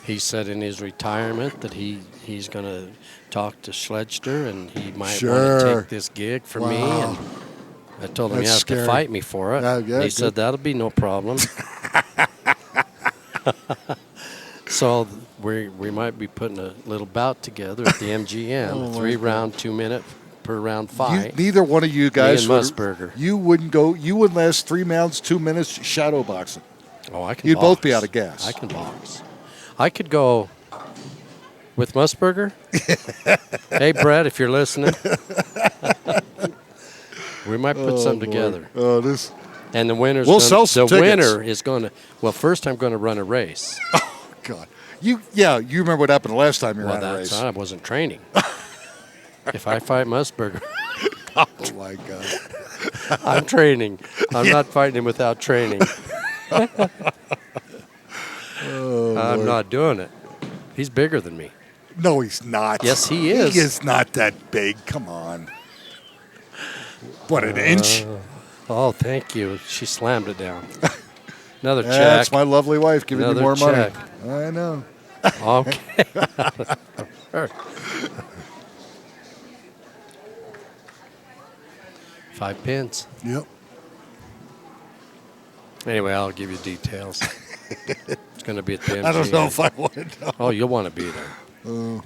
he said in his retirement that he's going to talk to Schledster and he might want to Sure. take this gig for Wow. me. And I told him That's you have scary. to fight me for it. Yeah, And he good. said that'll be no problem. So we might be putting a little bout together at the MGM, Oh, a my 3-round, 2-minute per round fight. Neither one of you guys and Musburger. You wouldn't last 3 rounds, 2 minutes shadow boxing. Oh, I can You'd box. both be out of gas. I can box. I could go with Musburger. Hey, Brett, if you're listening. We might put some together. Oh, this. And the winner's We'll gonna, sell some the tickets. winner is going to, well, first I'm going to run a race. God. You remember what happened the last time you Well, ran a that's race. I wasn't training. If I fight Musburger, Oh, my God. I'm training. I'm not fighting him without training. I'm not doing it. He's bigger than me. No, he's not. Yes, he is. He is not that big. Come on. What, an inch? Oh, thank you. She slammed it down. Another check. That's my lovely wife giving Another you more check. money. I know. Okay. 5 pins. Yep. Anyway, I'll give you details. It's going to be at the MGM. I don't know if I want to know. Oh, you'll want to be there.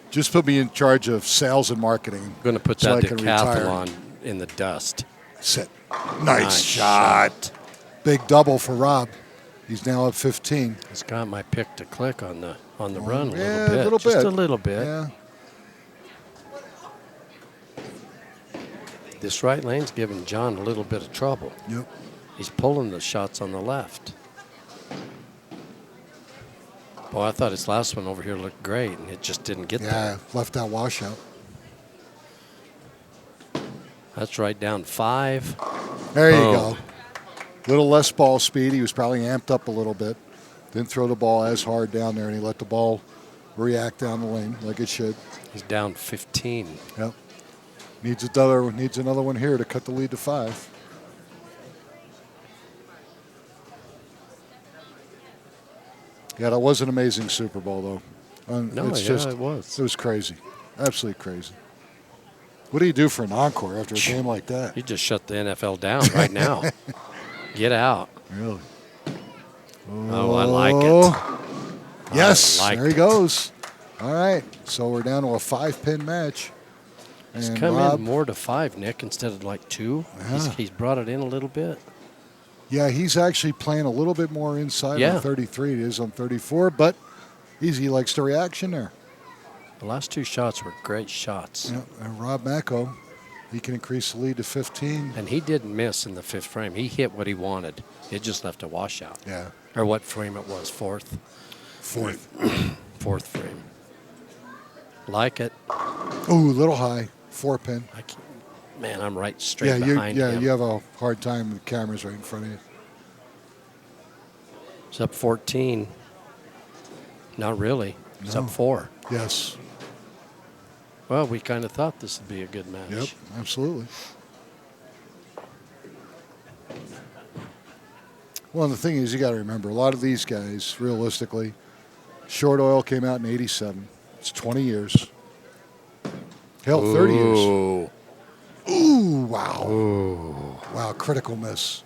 Just put me in charge of sales and marketing. I'm going to put so that I can retire. decathlon in the dust. Sit. Nice shot. Big double for Rob. He's now up 15. It's got my pick to click on the run a Yeah, little bit. a little Just bit. a little bit. Yeah. This right lane's giving John a little bit of trouble. Yep. He's pulling the shots on the left. Boy, I thought his last one over here looked great, and it just didn't get there. Yeah, left out washout. That's right down 5. There you Boom. go. Little less ball speed. He was probably amped up a little bit. Didn't throw the ball as hard down there, and he let the ball react down the lane like it should. He's down 15. Yep. Needs another one here to cut the lead to 5. Yeah, that was an amazing Super Bowl, though. No, it's yeah, it was. It was crazy. Absolutely crazy. What do you do for an encore after a game like that? You just shut the NFL down right now. Get out. Really? Oh, I like it. Yes, I like there he goes. All right, so we're down to a 5-pin match. He's And come Rob, in more to 5, Nick, instead of like 2. Yeah. He's brought it in a little bit. yeah, he's actually playing a little bit more inside Yeah. on 33. It is on 34, but he likes the reaction there. The last 2 shots were great shots. Yeah, and Rob Macko, he can increase the lead to 15. And he didn't miss in the 5th frame. He hit what he wanted. It just left a washout. Yeah, Or what frame it was, 4th? 4th. 4th frame. Like it. Ooh, a little high, 4-pin. I can't, man, I'm right straight Yeah, behind him. you have a hard time with the cameras right in front of you. It's up 14. Not really. It's No. up 4. Yes. Well, we kind of thought this would be a good match. Yep, absolutely. Well, the thing is, you got to remember, a lot of these guys, realistically, Short Oil came out in 87. It's 20 years. Hell, 30 years. Ooh. Ooh, wow. Ooh. Wow, critical miss.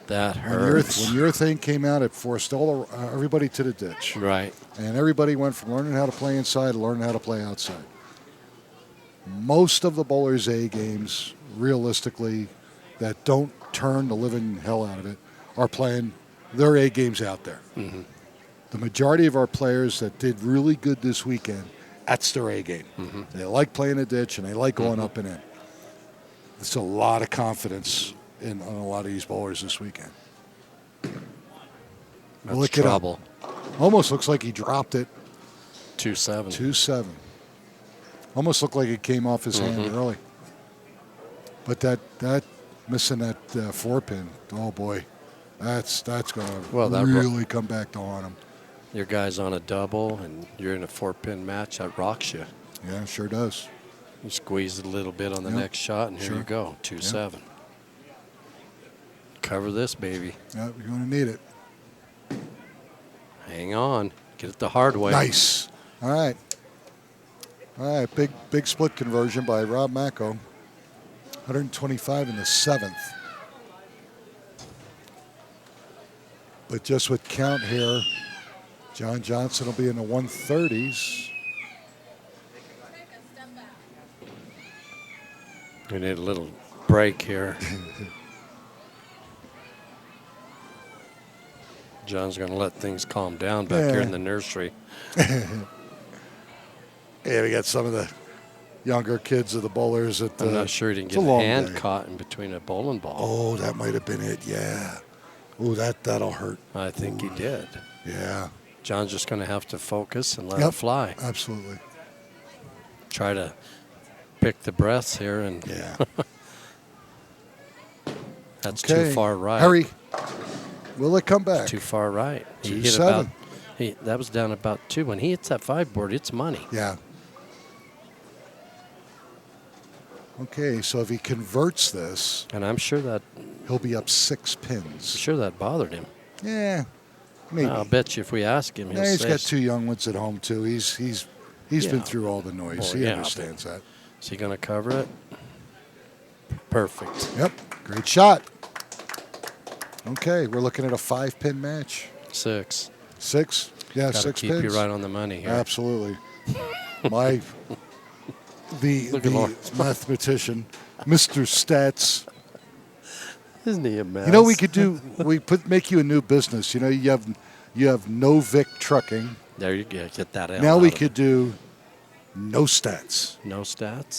That When hurts. your thing came out, it forced everybody to the ditch. Right. And everybody went from learning how to play inside to learning how to play outside. Most of the bowlers' A games, realistically, that don't turn the living hell out of it, are playing their A games out there. Mm-hmm. The majority of our players that did really good this weekend, that's their A game. Mm-hmm. They like playing a ditch and they like going up and in. It's a lot of confidence on a lot of these bowlers this weekend. That's Look it up. trouble. Almost looks like he dropped it 2-7. 2-7. Almost looked like it came off his hand early. But that missing that 4-pin, oh boy, that's going to really come back to haunt him. Your guy's on a double, and you're in a 4-pin match. That rocks you. Yeah, sure does. You squeeze it a little bit on the Yep. next shot, and here Sure. you go, 2-7. Cover this, baby. Yeah, you're going to need it. Hang on. Get it the hard way. Nice. All right. Big split conversion by Rob Macko. 125 in the 7th. But just with count here, John Johnson will be in the 130s. We need a little break here. John's going to let things calm down back here in the nursery. Yeah, we got some of the younger kids of the bowlers. That, I'm not sure he didn't it's a get a long hand day. caught in between a bowling ball. Oh, that might have been it, yeah. Oh, that'll hurt. I think he did. Yeah. John's just going to have to focus and let Yep. it fly. Absolutely. Try to pick the breaths here, and Yeah. that's too far right. Harry, will it come back? Too far right. He hit 2-7. about. That was down about 2. When he hits that 5 board, it's money. Yeah. Okay, so if he converts this, And I'm sure that he'll be up 6 pins. bothered him. Yeah, maybe. I'll bet you if we ask him, he'll Yeah, he's say. got 2 young ones at home too. He's been Yeah. through all the noise. Well, He yeah, understands that. Is he going to cover it? Perfect. Yep, great shot. Okay, we're looking at a 5-pin match. 6. 6? Yeah, Gotta 6 keep pins. you right on the money here. Absolutely. The Look at Lawrence. mathematician, Mr. Stats. Isn't he a mess? You know, make you a new business. You know, you have No Vic Trucking. There you go. Get that out. Now we of it. could do No Stats. No stats.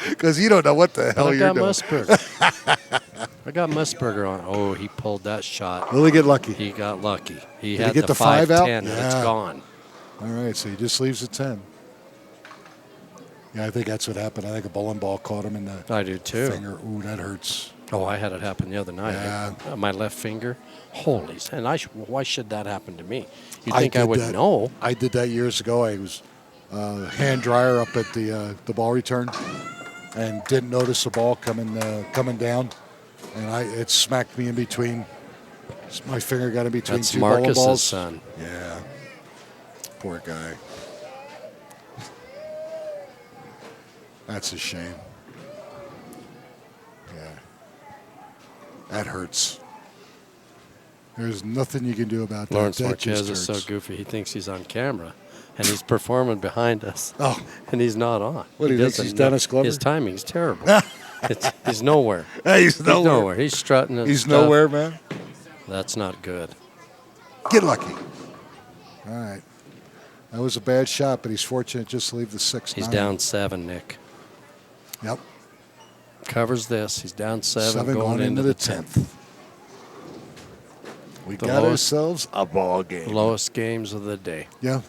Because you don't know what the hell I you're got doing. Musburger. I got Musburger on. Oh, he pulled that shot. Will he get lucky? He got lucky. He Did he had get the the 5 out? 5-10, and it's Yeah. gone. All right, so he just leaves a 10. Yeah, I think that's what happened. I think a bowling ball caught him in the I do too. finger. Ooh, that hurts. Oh, I had it happen the other night. Yeah. My left finger. Holy, and why should that happen to me? You'd I think I did would that. know. I did that years ago. I was hand dryer up at the ball return and didn't notice the ball coming down, and it smacked me in between. My finger got in between That's two bowling Marcus's balls. son. Yeah, poor guy. That's a shame. Yeah, that hurts. There's nothing you can do about that. Lawrence That Marquez just is so hurts. goofy. He thinks he's on camera, and he's performing behind us. Oh. And he's not on. What, he thinks doesn't he's know. Dennis Glover? His timing's terrible. He's nowhere. He's nowhere. He's strutting and He's stuff. nowhere, man. That's not good. Get lucky. All right. That was a bad shot, but he's fortunate just to leave the 6-9. He's down 7, Nick. Yep. Covers this. He's down 7 7 going into the 10th. We The got lowest- ourselves a ball game. Lowest games of the day. Yeah.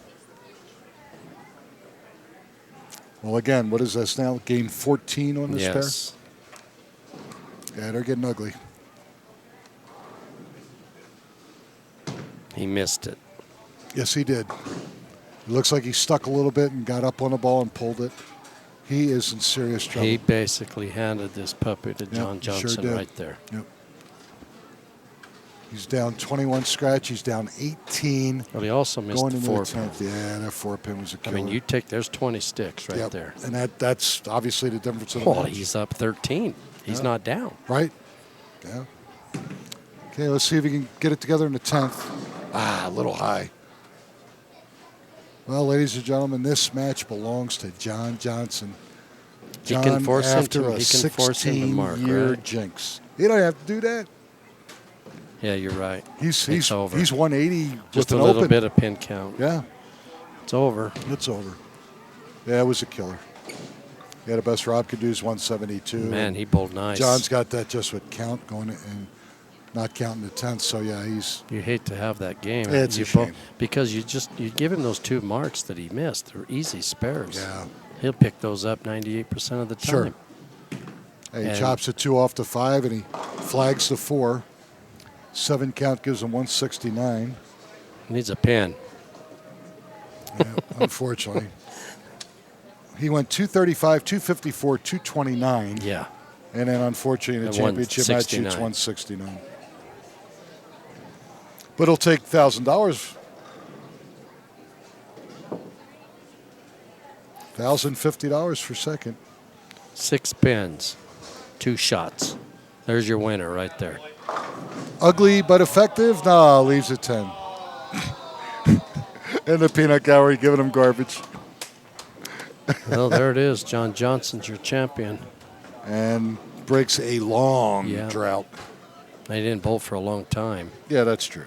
Well, again, what is this now? Game 14 on this Yes. pair? Yeah, they're getting ugly. He missed it. Yes, he did. It looks like he stuck a little bit and got up on the ball and pulled it. He is in serious trouble. He basically handed this puppy to John he sure Johnson did. right there. Yep. He's down 21 scratch. He's down 18. But he also missed Going the into 4 the pin. 10th. Yeah, that 4-pin was a I killer. mean, there's 20 sticks right Yep. there. And that's obviously the difference in the Oh, match. he's up 13. He's Yeah. not down. Right? Yeah. Okay, let's see if we can get it together in the 10th. A little high. Well, ladies and gentlemen, this match belongs to John Johnson. He John, can force him after to- a he can force him to mark, 16-year right? jinx. You don't have to do that. Yeah, you're right. He's over. He's 180 Just with a an little open. bit of pin count. Yeah, It's over. it's over. Yeah, it was a killer. Yeah, the best Rob could do is 172. Man, he bowled nice. John's got that just with count going and not counting the 10th. So yeah, he's You hate to have that game. It's a You shame. because you give him those 2 marks that he missed. They're easy spares. yeah. He'll pick those up 98% of the time. Sure. Hey, he And- chops the 2 off the 5 and he flags the 4. 7 count gives him 169. Needs a pin. Yeah, unfortunately. He went 235, 254, 229. Yeah. And then, unfortunately, in the And championship match, shoots 169. 169. But he'll take $1,000. $1,050 for second. 6 pins. 2 shots. There's your winner right there. Ugly but effective? No, leaves at 10. And the peanut gallery giving him garbage. Well, there it is. John Johnson's your champion. And breaks a long Yeah. drought. They didn't bowl for a long time. Yeah, that's true.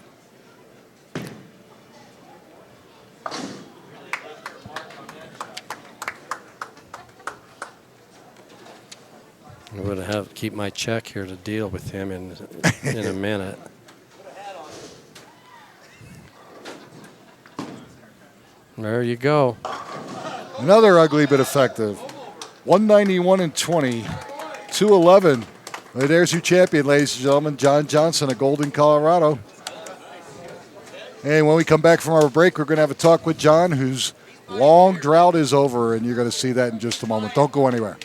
I'm going to have to keep my check here to deal with him in a minute. There you go. Another ugly but effective. 191 and 20. 211. There's your champion, ladies and gentlemen. John Johnson of Golden, Colorado. And when we come back from our break, we're going to have a talk with John, whose long drought is over, and you're going to see that in just a moment. Don't go anywhere.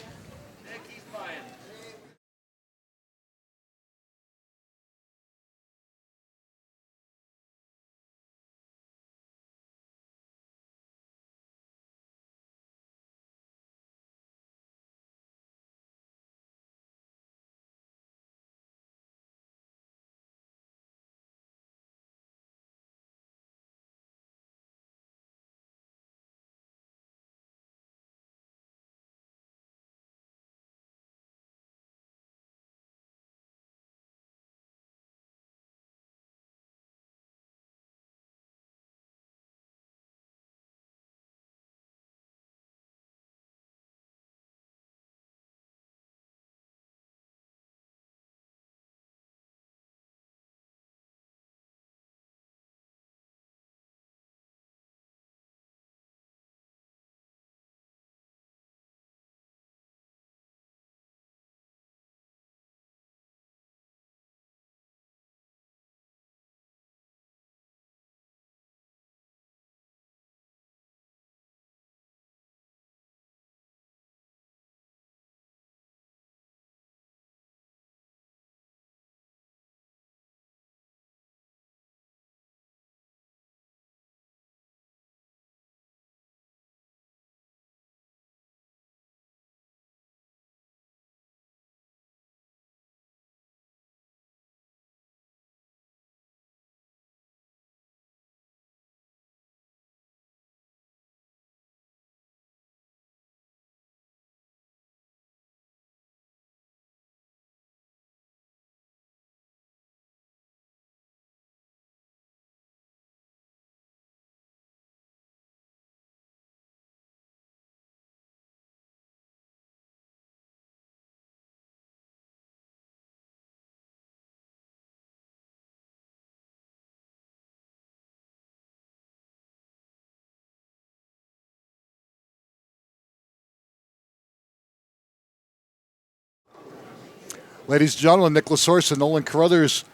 Ladies and gentlemen, Nicholas Horse and Nolan Carruthers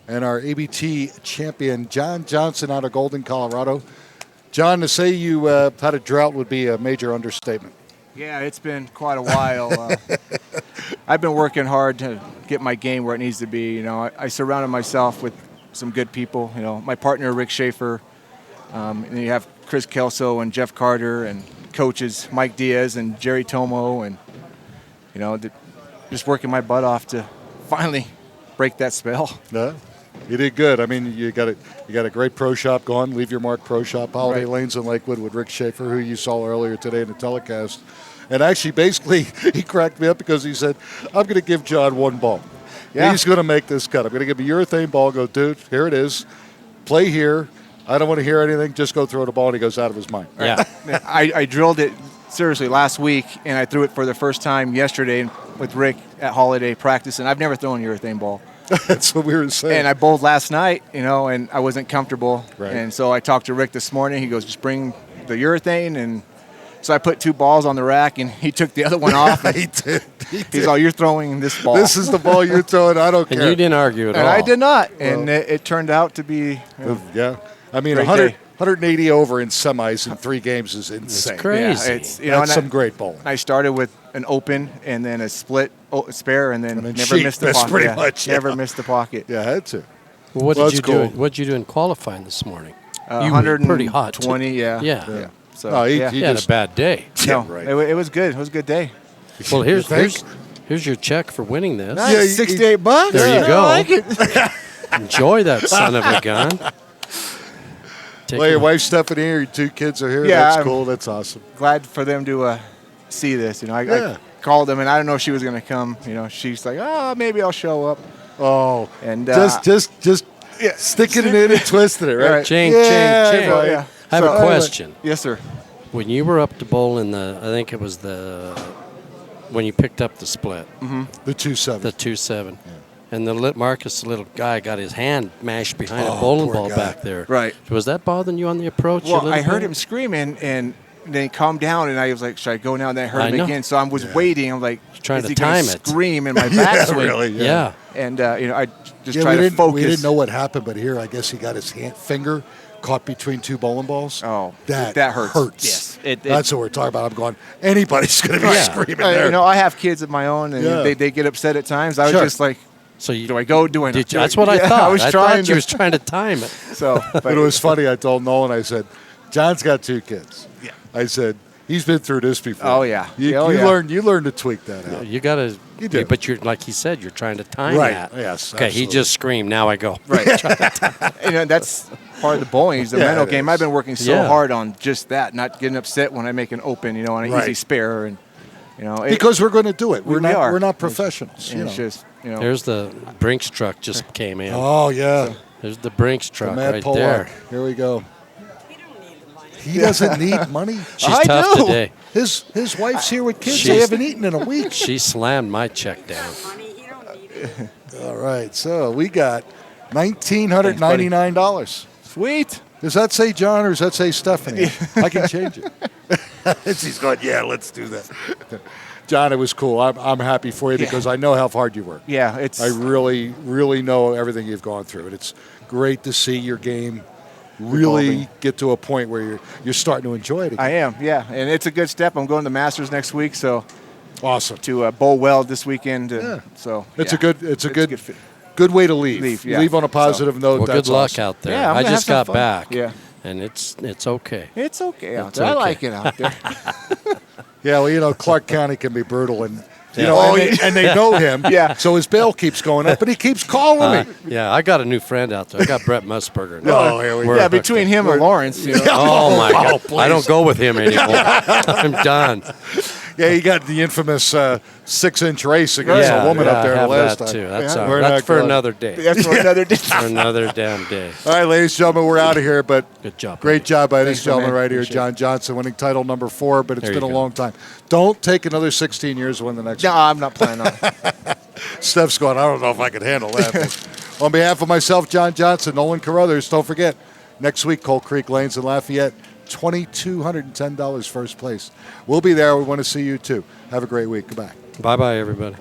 and our ABT champion, John Johnson out of Golden, Colorado. John, to say you had a drought would be a major understatement. Yeah, it's been quite a while. I've been working hard to get my game where it needs to be. I surrounded myself with some good people. My partner, Rick Schaefer, and you have Chris Kelso and Jeff Carter and coaches Mike Diaz and Jerry Tomo, and just working my butt off to finally break that spell. No, you did good. I mean, you got a great pro shop going. Leave Your Mark Pro Shop, Holiday Lanes in Lakewood with Rick Schaefer, who you saw earlier today in the telecast. And actually, basically, he cracked me up because he said, "I'm going to give John one ball. Yeah. He's going to make this cut. I'm going to give him a urethane ball. Go, dude, here it is. Play here. I don't want to hear anything. Just go throw the ball." And he goes out of his mind. Yeah. I drilled it seriously last week, and I threw it for the first time yesterday with Rick at holiday practice, and I've never thrown a urethane ball. That's what we were saying. And I bowled last night, and I wasn't comfortable. Right. And so I talked to Rick this morning. He goes, "Just bring the urethane." And so I put 2 balls on the rack, and he took the other one off. He did. He's all, "You're throwing this ball." This is the ball you're throwing. I don't care. And you didn't argue at all. And I did not. And it turned out to be Yeah. I mean, great 100, day. 180 over in semis in 3 games is insane. It's crazy. Yeah, it's, That's some great bowling. I started with an open and then a split spare, and then never sheet. missed the That's pocket. pretty much, yeah. Never missed the pocket. Yeah, I had to. Well, what Well, did you that's cool. do? What did you do in qualifying this morning? You were pretty hot, too. 20, yeah. Yeah. So No, he yeah. You had a bad day. Yeah, No, right. it was good. It was a good day. Well, here's think? your check for winning this. Nice. Yeah, you- $68. There you I go. like it. Enjoy that son of a gun. Take Well, your a- wife Stephanie, your 2 kids are here. Yeah, That's I'm- cool. That's awesome. Glad for them to see this. Yeah. I called them, and I don't know if she was going to come. She's like, maybe I'll show up. Oh, And just yeah, sticking it in and twisting it, right? Right. Ching, Yeah, ching, ching. right. Yeah. I have So- a question. Yes, sir. When you were up to bowl in I think it was when you picked up the split, The 2-7. the 2-7, and Marcus, the little guy, got his hand mashed behind a Oh, bowling poor ball guy. back there. Right. Was that bothering you on the approach? a Well, little I heard bit? him screaming, and then he calmed down, and I was like, should I go now? And then I heard I him know. again, so I was waiting. I'm like, Trying is to he gonna time it. scream in my Yeah, backswing? really. Yeah. And, I just Yeah, try to focus. we didn't know what happened, but here I guess he got his finger caught between 2 bowling balls. Oh, that hurts. Yes. That's what we're talking about. I'm going, anybody's going to be screaming I- there. I have kids of my own, and Yeah. they get upset at times. I was Sure. just like, So you do I go? Do I not? Did you, do that's what I Yeah, thought. I was trying thought you was trying to time it. So, But it was funny. I told Nolan, I said, John's got 2 kids. Yeah. I said, he's been through this before. Oh, yeah. You, Oh, you yeah. learn to tweak that out. You got to. You do. But you're like he said, you're trying to time Right. that. Yes, Okay. He absolutely. just screamed. Now I go. right. That's part of the bowling. It's the Yeah, mental it game. is. I've been working so Yeah. hard on just that, not getting upset when I make an open, on an Right. easy spare, and Because we're going to do it. We We're are. not professionals. and it's just There's the Brinks truck just came in. Oh, yeah. There's the Brinks The truck Mad right Pollock. there. Here we go. He doesn't need money. She's I tough do. today. His wife's here with kids. They She's- haven't eaten in a week. She slammed my check down. All right, so we got $1,999. sweet. Does that say John or does that say Stephanie? I can change it. She's going, yeah, let's do that. John, it was cool. I'm happy for you because I know how hard you work. Yeah, it's I really, really know everything you've gone through, and it's great to see your game really Evolving. get to a point where you're starting to enjoy it again. I am, yeah, and it's a good step. I'm going to the Masters next week, so Awesome. to bowl well this weekend. Yeah. So It's yeah. a good fit. good way to leave. Leave, yeah. Leave on a positive note. Well, That's good luck awesome. out there. Yeah, I'm I gonna just have got some fun. back. Yeah. And it's okay. It's okay out It's there. I okay. like it out there. Yeah, well, Clark County can be brutal, and Yeah. and they know him. Yeah. So his bail keeps going up, but he keeps calling me. Yeah, I got a new friend out there. I got Brett Musburger now. Oh, here we go. Yeah, between him and Lawrence, Oh, my God. please. I don't go with him anymore. I'm done. Yeah, he got the infamous 6-inch race against a woman up there I the have last that time. too. That's, Yeah. all We're right. not That's for going. another day. That's for another day. For another damn day. All right, ladies and gentlemen, we're out of here, but Good job. great buddy. job by this Thanks, gentleman man. right here, Appreciate John Johnson, winning title number 4, but it's There been you a go. long time. Don't take another 16 years to win the next No, one. I'm not planning on it. Steph's going, I don't know if I can handle that. But on behalf of myself, John Johnson, Nolan Carruthers, don't forget, next week, Coal Creek Lanes in Lafayette, $2,210 first place. We'll be there. We want to see you, too. Have a great week. Goodbye. Bye-bye, everybody.